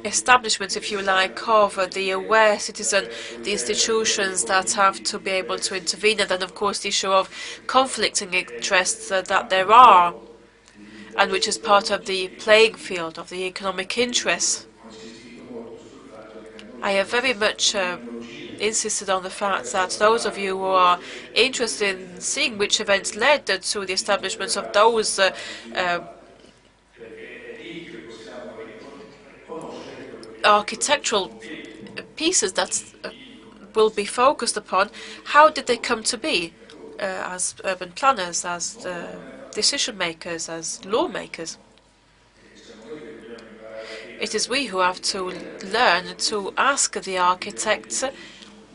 establishment, if you like, of the aware citizen, the institutions that have to be able to intervene, and then, of course, the issue of conflicting interests that there are, and which is part of the playing field of the economic interests. I have very much insisted on the fact that those of you who are interested in seeing which events led to the establishment of those architectural pieces that will be focused upon how did they come to be as urban planners, as decision makers, as lawmakers. It is we who have to learn to ask the architects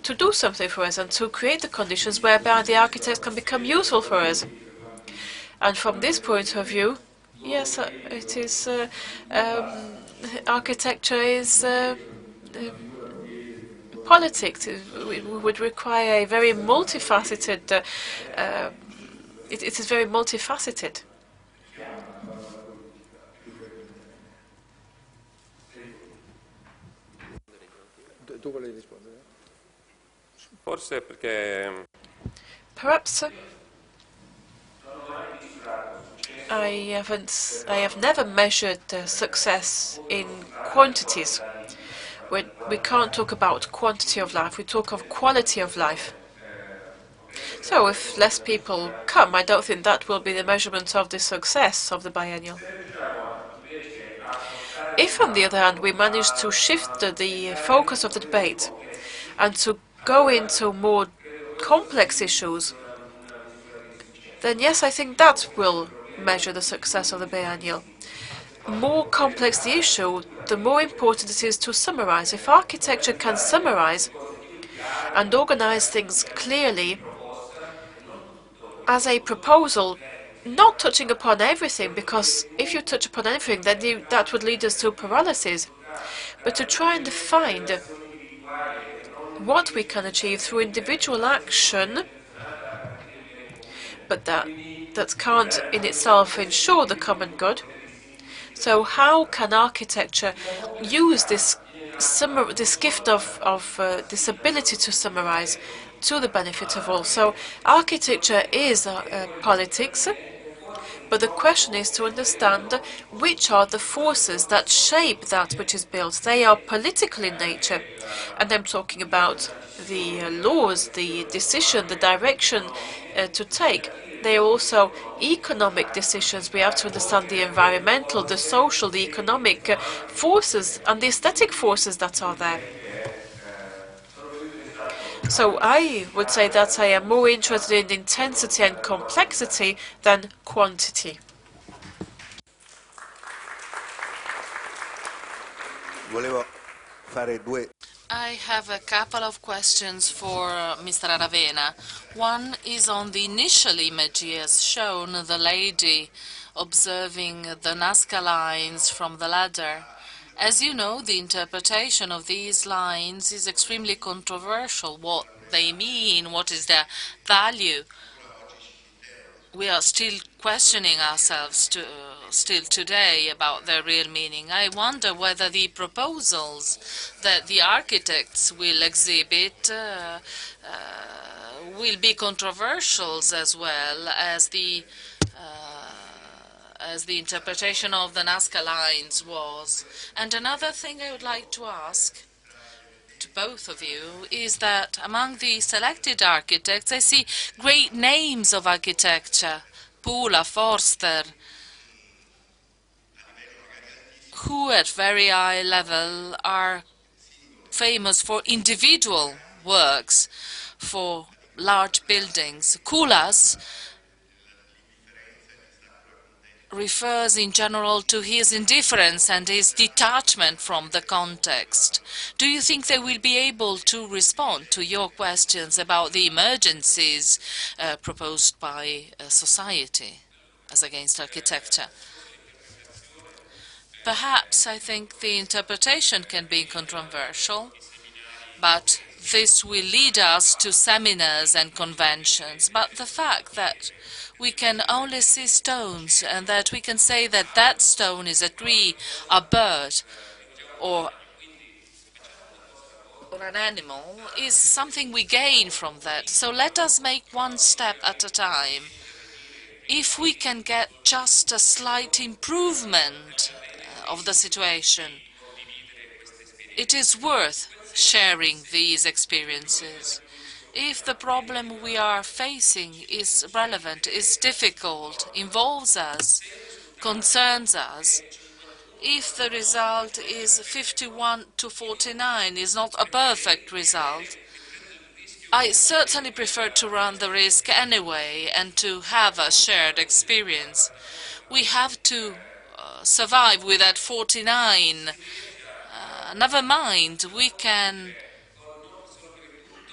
to do something for us and to create the conditions whereby the architects can become useful for us. And from this point of view, yes, it is architecture is politics. It would require a very multifaceted. It is very multifaceted. Tu volevi rispondere? Forse perché Perhaps I have never measured success in quantities. We can't talk about quantity of life, we talk of quality of life. So if less people come, I don't think that will be the measurement of the success of the biennial. If, on the other hand, we manage to shift the focus of the debate and to go into more complex issues, then yes, I think that will measure the success of the biennial. More complex the issue, the more important it is to summarize. If architecture can summarize and organize things clearly as a proposal, not touching upon everything, because if you touch upon everything, then that would lead us to paralysis, but to try and define what we can achieve through individual action, but that can't in itself ensure the common good. So how can architecture use this gift of this ability to summarize to the benefit of all? So architecture is politics, but the question is to understand which are the forces that shape that which is built. They are political in nature, and I'm talking about the laws, the decision, the direction to take. They are also economic decisions. We have to understand the environmental, the social, the economic forces and the aesthetic forces that are there. So I would say that I am more interested in intensity and complexity than quantity. I have a couple of questions for Mr. Aravena. One is on the initial image he has shown, the lady observing the Nazca lines from the ladder. As you know, the interpretation of these lines is extremely controversial. What they mean, what is their value. We are still questioning ourselves still today about their real meaning. I wonder whether the proposals that the architects will exhibit will be controversial as well as the interpretation of the Nazca lines was. And another thing I would like to ask to both of you is that among the selected architects, I see great names of architecture, Pula, Forster, who at very high level are famous for individual works, for large buildings. Kulas refers in general to his indifference and his detachment from the context. Do you think they will be able to respond to your questions about the emergencies proposed by society as against architecture? Perhaps I think the interpretation can be controversial, but this will lead us to seminars and conventions. But the fact that we can only see stones and that we can say that that stone is a tree, a bird, or an animal is something we gain from that. So let us make one step at a time. If we can get just a slight improvement of the situation, it is worth sharing these experiences. If the problem we are facing is relevant, is difficult, involves us, concerns us, if the result is 51 to 49, is not a perfect result, I certainly prefer to run the risk anyway and to have a shared experience. We have to survive with that 49. Never mind, we can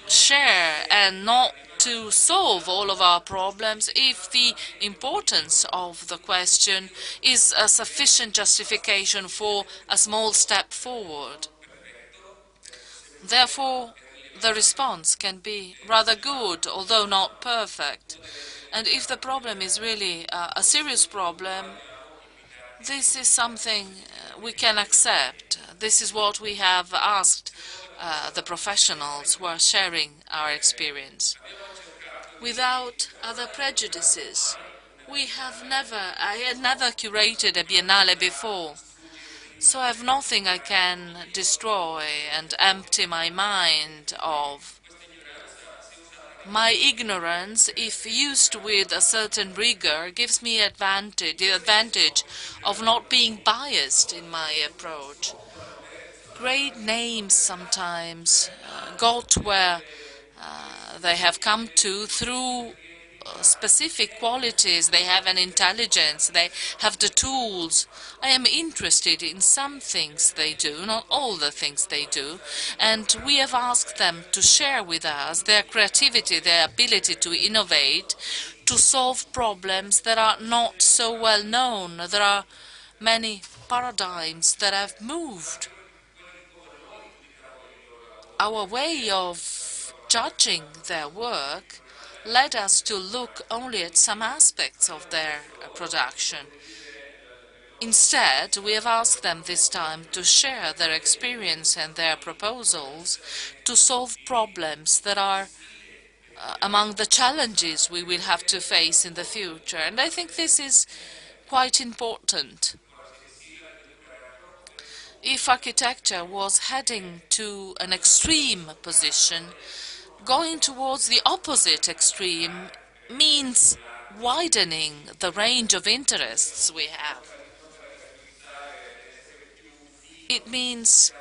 share and not to solve all of our problems if the importance of the question is a sufficient justification for a small step forward. Therefore, the response can be rather good, although not perfect. And if the problem is really a serious problem, this is something we can accept. This is what we have asked the professionals who are sharing our experience. Without other prejudices. I had never curated a Biennale before, so I have nothing I can destroy and empty my mind of. My ignorance, if used with a certain rigor, gives me the advantage of not being biased in my approach. Great names sometimes got where they have come to through specific qualities. They have an intelligence, they have the tools. I am interested in some things they do, not all the things they do, and we have asked them to share with us their creativity, their ability to innovate, to solve problems that are not so well known. There are many paradigms that have moved. Our way of judging their work led us to look only at some aspects of their production. Instead, we have asked them this time to share their experience and their proposals to solve problems that are among the challenges we will have to face in the future. And I think this is quite important. If architecture was heading to an extreme position, going towards the opposite extreme means widening the range of interests we have. It means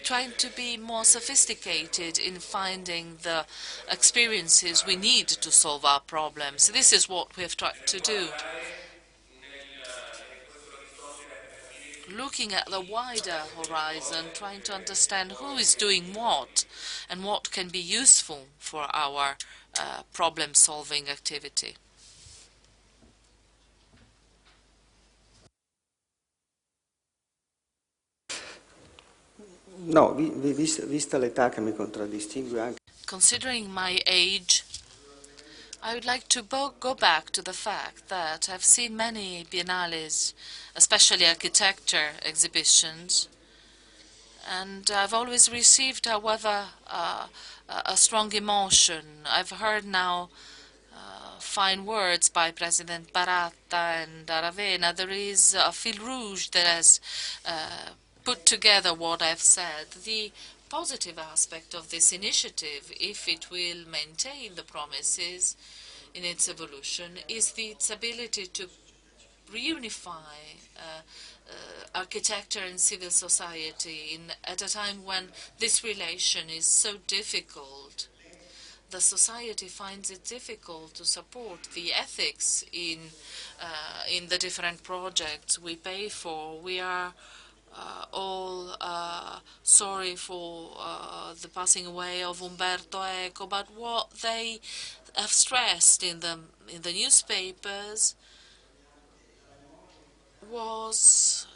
trying to be more sophisticated in finding the experiences we need to solve our problems. This is what we have tried to do. Looking at the wider horizon, trying to understand who is doing what and what can be useful for our problem-solving activity. No, vista l'età che mi contraddistingue anche. Considering my age, I would like to go back to the fact that I've seen many biennales, especially architecture exhibitions, and I've always received, however, a strong emotion. I've heard now fine words by President Baratta and Aravena. There is a fil rouge that has put together what I've said. The positive aspect of this initiative, if it will maintain the promises in its evolution, is its ability to reunify architecture and civil society at a time when this relation is so difficult. The society finds it difficult to support the ethics in the different projects we pay for. We are all sorry for the passing away of Umberto Eco, but what they have stressed in the newspapers was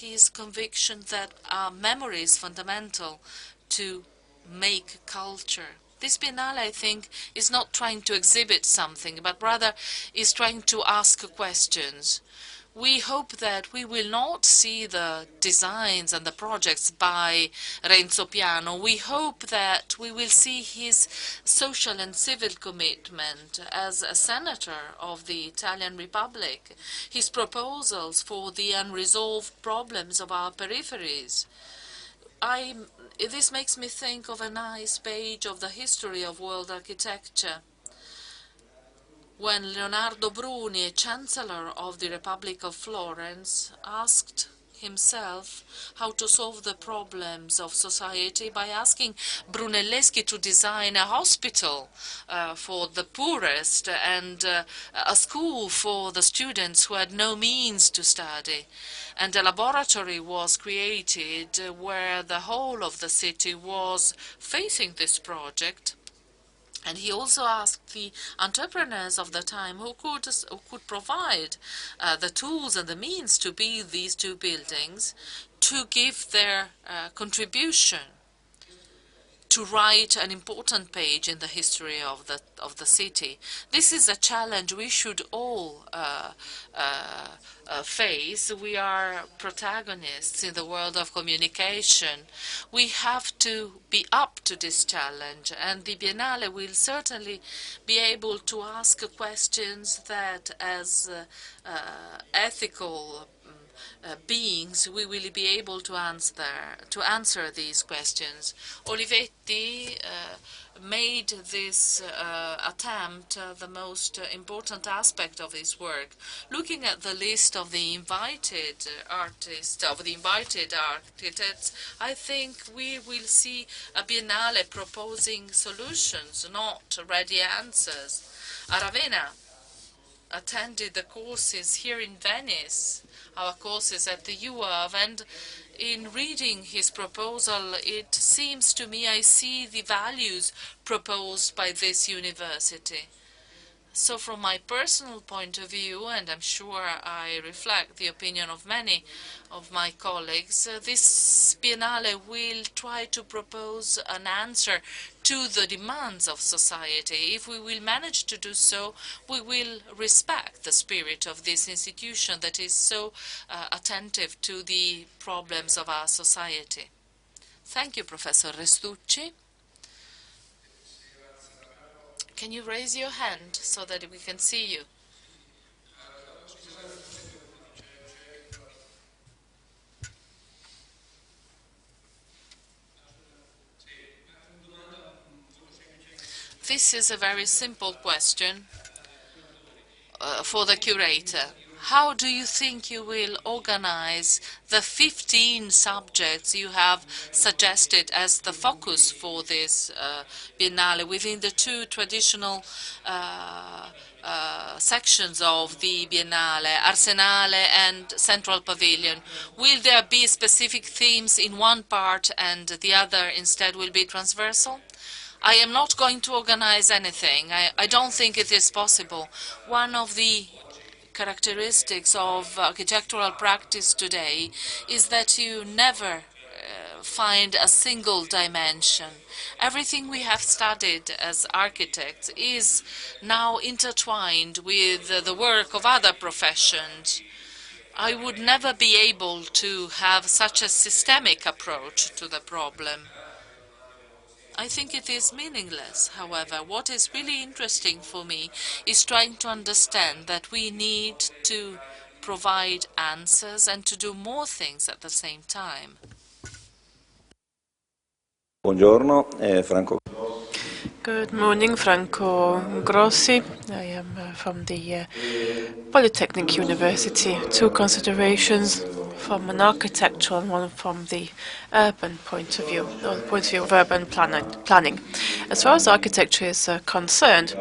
his conviction that our memory is fundamental to make culture. This Biennale, I think, is not trying to exhibit something, but rather is trying to ask questions. We hope that we will not see the designs and the projects by Renzo Piano. We hope that we will see his social and civil commitment as a senator of the Italian Republic, his proposals for the unresolved problems of our peripheries. This makes me think of a nice page of the history of world architecture, when Leonardo Bruni, Chancellor of the Republic of Florence, asked himself how to solve the problems of society by asking Brunelleschi to design a hospital for the poorest and a school for the students who had no means to study. And a laboratory was created where the whole of the city was facing this project. And he also asked the entrepreneurs of the time who could provide the tools and the means to build these two buildings to give their contribution to write an important page in the history of the city. This is a challenge we should all face. We are protagonists in the world of communication. We have to be up to this challenge, and the Biennale will certainly be able to ask questions that, as ethical beings, we will be able to answer these questions. Olivetti made this attempt the most important aspect of his work. Looking at the list of the invited artists, of the invited architects, I think we will see a Biennale proposing solutions, not ready answers. Aravena attended the courses here in Venice, our courses at the UAV, and in reading his proposal, it seems to me I see the values proposed by this university. So from my personal point of view, and I'm sure I reflect the opinion of many of my colleagues, this Biennale will try to propose an answer to the demands of society. If we will manage to do so, we will respect the spirit of this institution that is so attentive to the problems of our society. Thank you, Professor Restucci. Can you raise your hand so that we can see you? This is a very simple question for the curator. How do you think you will organize the 15 subjects you have suggested as the focus for this Biennale within the two traditional sections of the Biennale, Arsenale and Central Pavilion? Will there be specific themes in one part and the other instead will be transversal? I am not going to organize anything. I don't think it is possible. One of the characteristics of architectural practice today is that you never find a single dimension. Everything we have studied as architects is now intertwined with the work of other professions. I would never be able to have such a systemic approach to the problem. I think it is meaningless. However, what is really interesting for me is trying to understand that we need to provide answers and to do more things at the same time. Buongiorno, Franco. Good morning, Franco Grossi. I am from the Polytechnic University. Two considerations from an architectural and one from the urban point of view, or the point of view of urban planning. As far as architecture is concerned,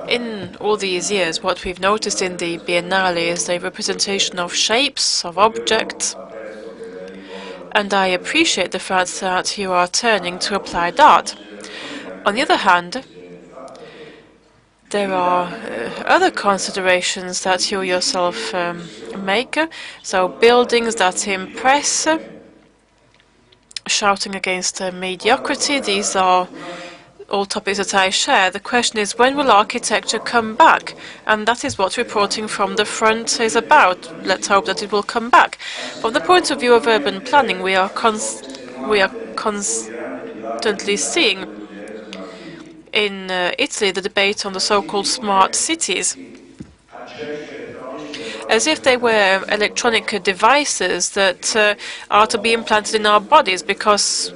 in all these years, what we've noticed in the Biennale is the representation of shapes, of objects, and I appreciate the fact that you are turning to applied art. On the other hand, there are other considerations that you yourself make. So buildings that impress, shouting against mediocrity, these are all topics that I share. The question is, when will architecture come back? And that is what reporting from the front is about. Let's hope that it will come back. From the point of view of urban planning, we are constantly seeing in Italy the debate on the so-called smart cities, as if they were electronic devices that are to be implanted in our bodies, because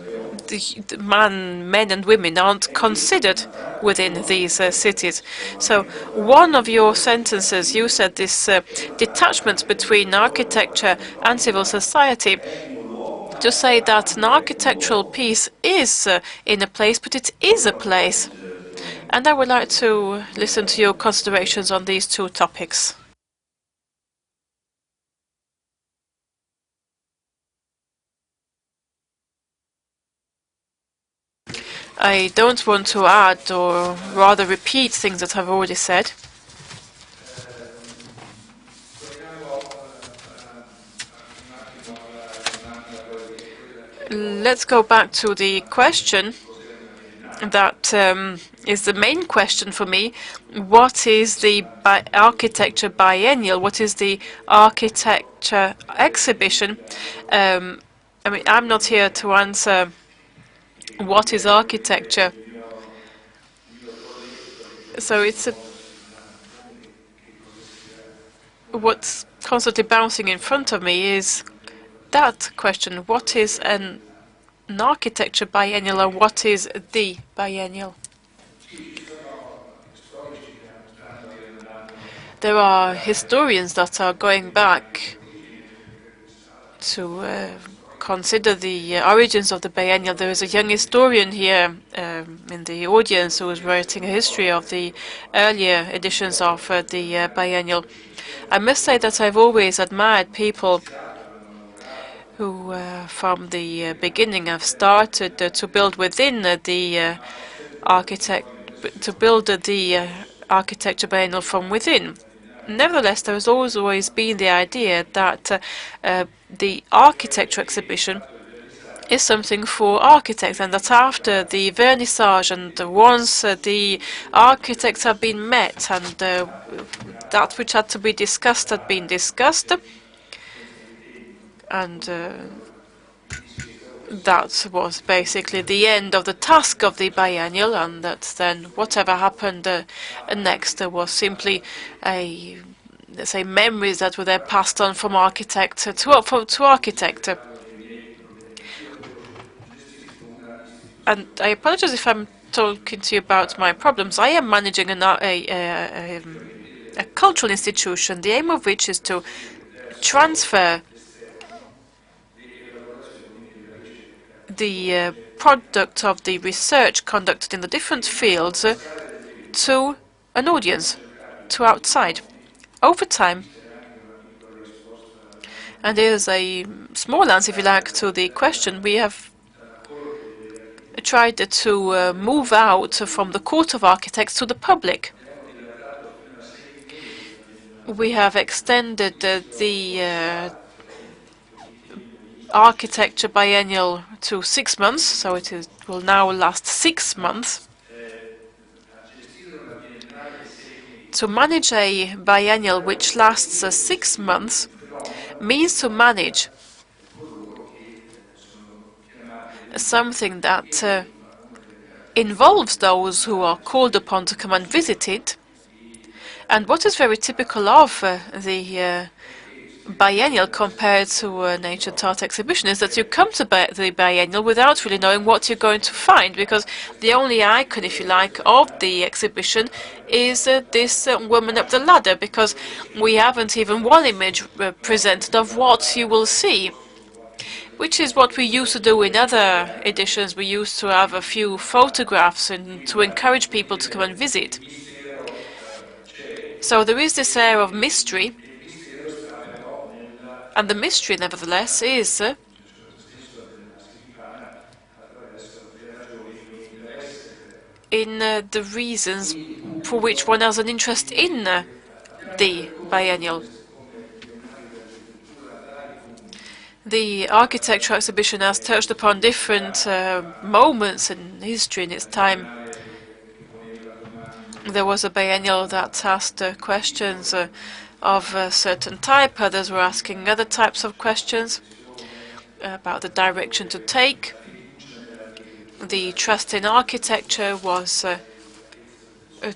the men and women aren't considered within these cities. So one of your sentences, you said this detachment between architecture and civil society, to say that an architectural piece is in a place, but it is a place. And I would like to listen to your considerations on these two topics. I don't want to add or rather repeat things that I've already said. Let's go back to the question that is the main question for me. What is the architecture biennial? What is the architecture exhibition? I mean, I'm not here to answer what is architecture. So it's what's constantly bouncing in front of me is that question: what is an architecture biennial, or what is the biennial? There are historians that are going back to consider the origins of the biennial. There is a young historian here in the audience who is writing a history of the earlier editions of the biennial. I must say that I've always admired people who, from the beginning, have started to build within the architecture biennial from within. Nevertheless, there has always been the idea that the architecture exhibition is something for architects, and that after the vernissage and once the architects have been met and that which had to be discussed had been discussed, and that was basically the end of the task of the biennial, and that then whatever happened next was simply let's say memories that were then passed on from architect to architect. And I apologize if I'm talking to you about my problems. I am managing a cultural institution, the aim of which is to transfer the product of the research conducted in the different fields to an audience, to outside. Over time, and here's a small answer, if you like, to the question, we have tried to move out from the court of architects to the public. We have extended the architecture biennial to 6 months, so it will now last 6 months. To manage a biennial which lasts 6 months means to manage something that involves those who are called upon to come and visit it. And what is very typical of the biennial compared to an ancient art exhibition is that you come to the biennial without really knowing what you're going to find, because the only icon, if you like, of the exhibition is this woman up the ladder, because we haven't even one image presented of what you will see, which is what we used to do in other editions. We used to have a few photographs and to encourage people to come and visit. So there is this air of mystery. And the mystery, nevertheless, is in the reasons for which one has an interest in the biennial. The architecture exhibition has touched upon different moments in history in its time. There was a biennial that asked questions of a certain type. Others were asking other types of questions about the direction to take. The trust in architecture was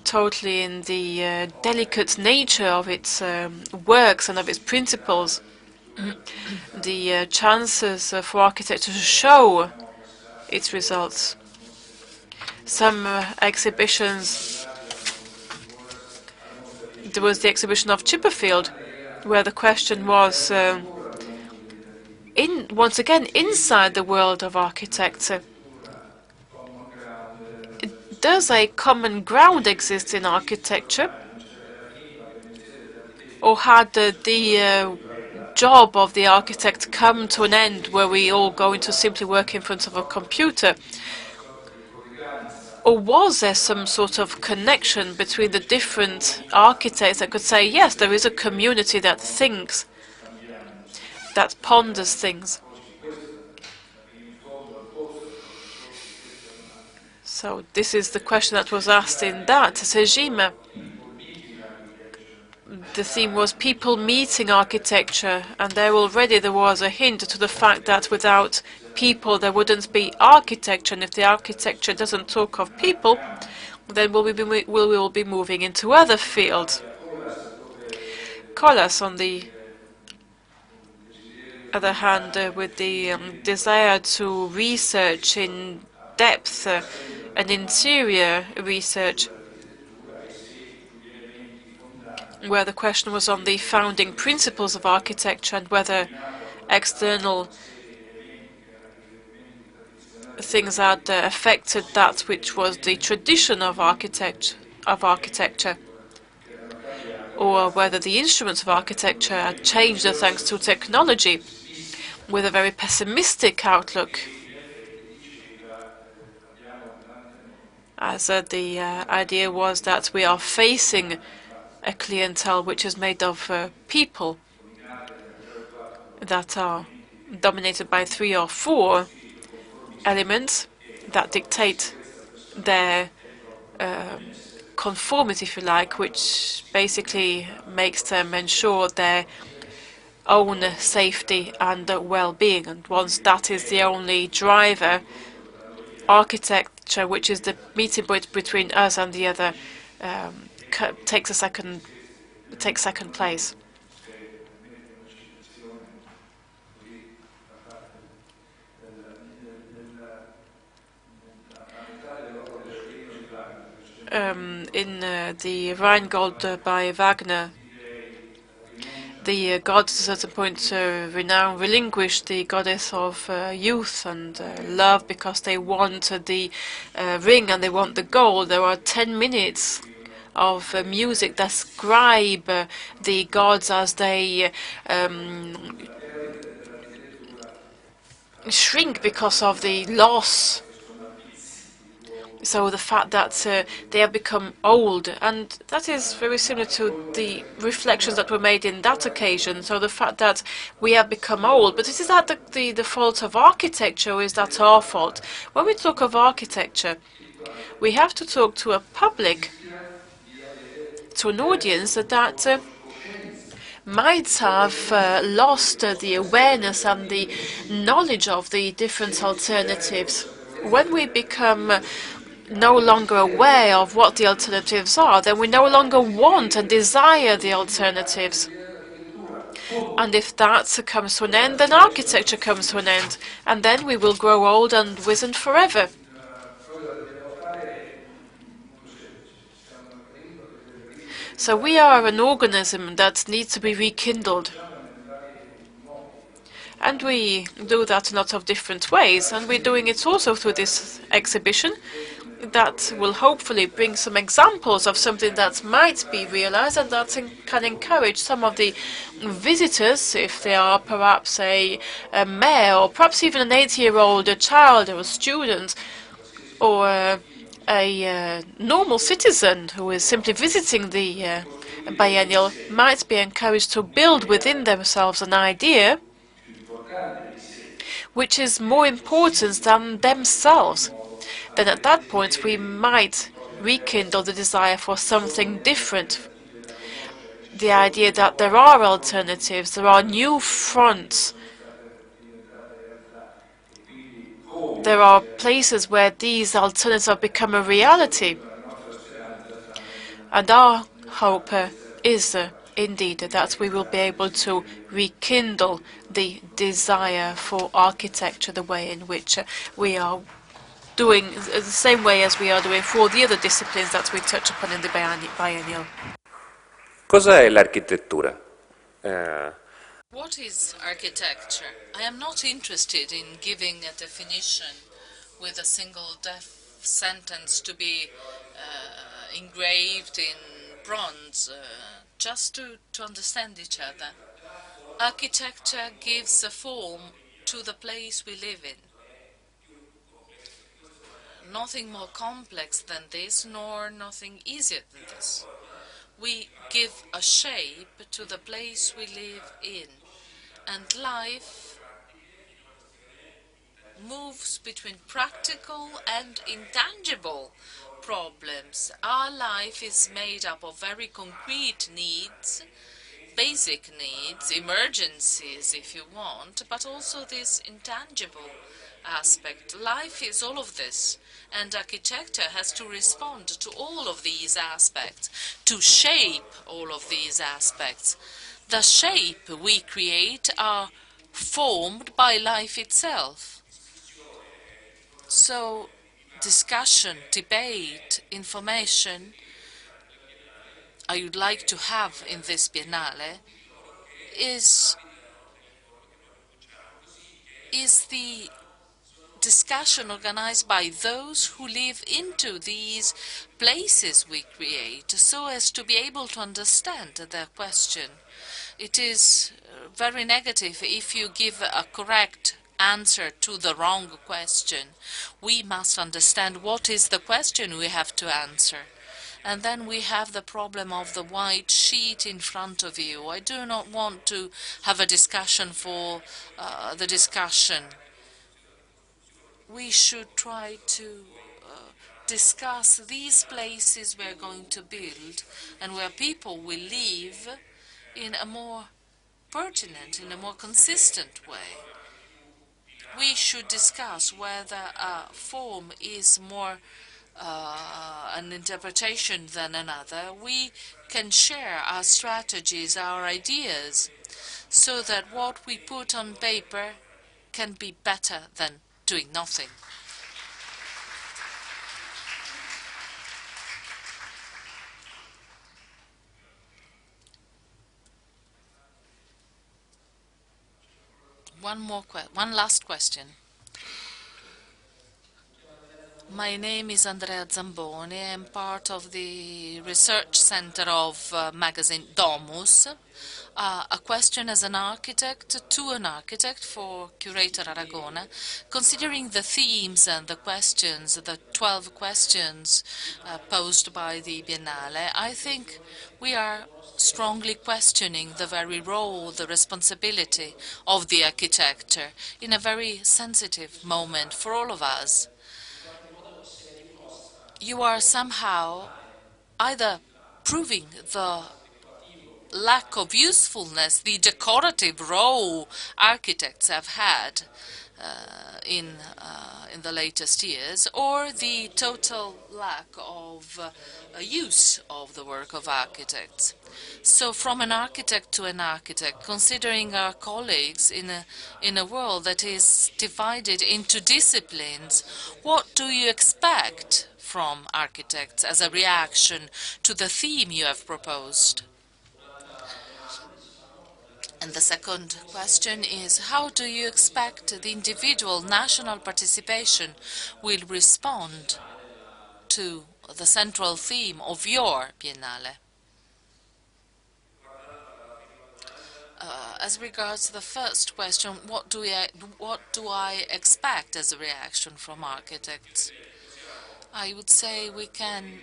totally in the delicate nature of its works and of its principles. The chances for architecture to show its results. Some exhibitions, there was the exhibition of Chipperfield, where the question was, once again, inside the world of architecture, does a common ground exist in architecture? Or had the job of the architect come to an end where we all going to simply work in front of a computer? Or was there some sort of connection between the different architects that could say, yes, there is a community that thinks, that ponders things? So this is the question that was asked in that regime. The theme was people meeting architecture, and there was a hint to the fact that without people there wouldn't be architecture, and if the architecture doesn't talk of people, then we will be moving into other fields. Colas, on the other hand, with the desire to research in depth and interior research, where the question was on the founding principles of architecture and whether external things had affected that which was the tradition of architecture, or whether the instruments of architecture had changed thanks to technology, with a very pessimistic outlook, as the idea was that we are facing a clientele which is made of people that are dominated by 3 or 4 elements that dictate their conformity, if you like, which basically makes them ensure their own safety and well-being. And once that is the only driver, architecture, which is the meeting point between us and the other, takes second place. In the Rheingold by Wagner, the gods at a certain point renown relinquish the goddess of youth and love because they want the ring and they want the gold. There are 10 minutes of music that describe the gods as they shrink because of the loss. So the fact that they have become old, and that is very similar to the reflections that were made in that occasion. So the fact that we have become old, but is that the fault of architecture, or is that our fault? When we talk of architecture, we have to talk to a public, to an audience that might have lost the awareness and the knowledge of the different alternatives. When we become no longer aware of what the alternatives are, then we no longer want and desire the alternatives. And if that comes to an end, then architecture comes to an end, and then we will grow old and wizened forever. So we are an organism that needs to be rekindled. And we do that in lots of different ways, and we're doing it also through this exhibition that will hopefully bring some examples of something that might be realized and that can encourage some of the visitors, if they are perhaps a mayor or perhaps even an 8-year-old child or a student or a normal citizen who is simply visiting the biennial, might be encouraged to build within themselves an idea which is more important than themselves. Then at that point we might rekindle the desire for something different. The idea that there are alternatives, there are new fronts, there are places where these alternatives have become a reality. And our hope is indeed that we will be able to rekindle the desire for architecture the way in which we are doing, the same way as we are doing for the other disciplines that we touch upon in the biennial. Cosa è l'architettura? What is architecture? I am not interested in giving a definition with a single sentence to be engraved in bronze, just to understand each other. Architecture gives a form to the place we live in. Nothing more complex than this, nor nothing easier than this. We give a shape to the place we live in, and life moves between practical and intangible problems. Our life is made up of very concrete needs, basic needs, emergencies if you want, but also this intangible aspect. Life is all of this, and architecture has to respond to all of these aspects, to shape all of these aspects. The shape we create are formed by life itself. So discussion, debate, information I would like to have in this Biennale is the discussion organized by those who live into these places we create, so as to be able to understand their question. It is very negative if you give a correct answer to the wrong question. We must understand what is the question we have to answer. And then we have the problem of the white sheet in front of you. I do not want to have a discussion for the discussion. We should try to discuss these places we're going to build and where people will live in a more pertinent, in a more consistent way. We should discuss whether a form is more an interpretation than another. We can share our strategies, our ideas, so that what we put on paper can be better than doing nothing. One last question. My name is Andrea Zamboni. I'm part of the research center of magazine Domus. A question as an architect to an architect for Curator Aragona. Considering the themes and the questions, the 12 questions posed by the Biennale, I think we are strongly questioning the very role, the responsibility of the architecture in a very sensitive moment for all of us. You are somehow either proving the lack of usefulness, the decorative role architects have had in the latest years, or the total lack of use of the work of architects. So from an architect to an architect, considering our colleagues in a world that is divided into disciplines, what do you expect from architects as a reaction to the theme you have proposed? And the second question is, how do you expect the individual national participation will respond to the central theme of your Biennale? As regards the first question, what do I expect as a reaction from architects? I would say we can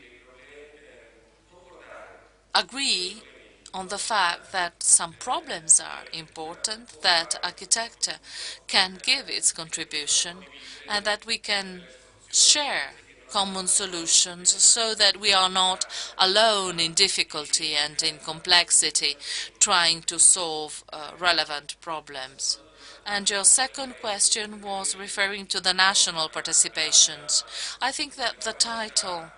agree on the fact that some problems are important, that architecture can give its contribution, and that we can share common solutions so that we are not alone in difficulty and in complexity trying to solve relevant problems. And your second question was referring to the national participations. I think that the title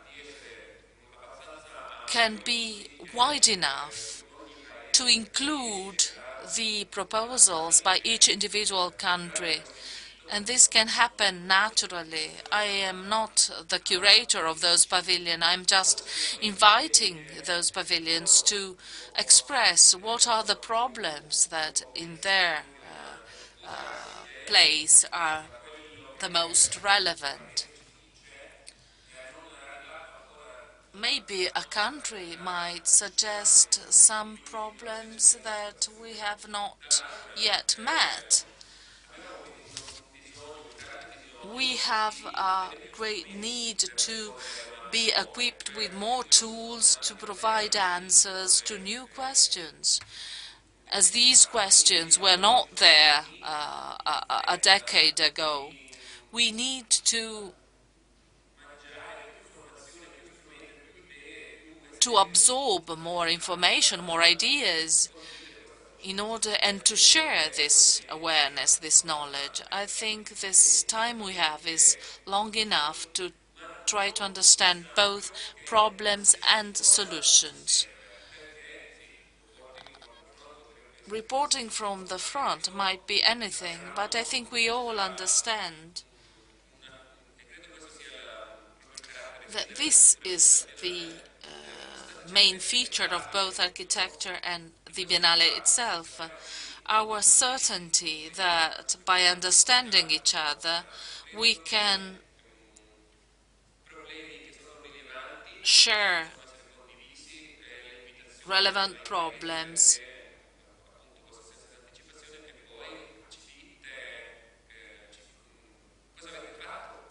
can be wide enough to include the proposals by each individual country. And this can happen naturally. I am not the curator of those pavilions. I'm just inviting those pavilions to express what are the problems that in their place are the most relevant. Maybe a country might suggest some problems that we have not yet met. We have a great need to be equipped with more tools to provide answers to new questions, as these questions were not there a decade ago. We need to absorb more information, more ideas, in order and to share this awareness, this knowledge. I think this time we have is long enough to try to understand both problems and solutions. Reporting from the front might be anything, but I think we all understand that this is the main feature of both architecture and the Biennale itself. Our certainty that by understanding each other we can share relevant problems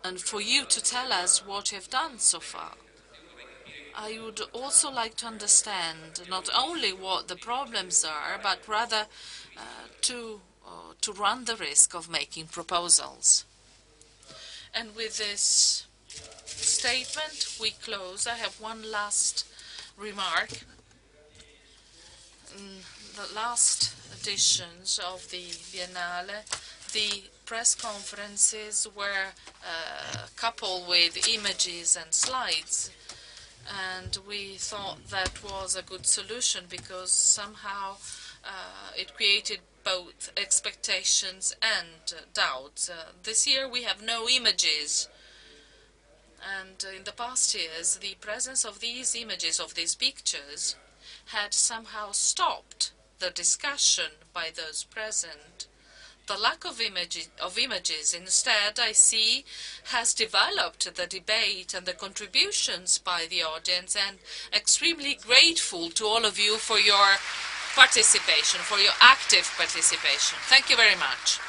and for you to tell us what you have done so far. I would also like to understand not only what the problems are, but rather to run the risk of making proposals. And with this statement, we close. I have one last remark. In the last editions of the Biennale, the press conferences were coupled with images and slides. And we thought that was a good solution because somehow it created both expectations and doubts. This year we have no images. And in the past years, the presence of these images, of these pictures, had somehow stopped the discussion by those present. The lack of images, instead, I see, has developed the debate and the contributions by the audience, and extremely grateful to all of you for your participation, for your active participation. Thank you very much.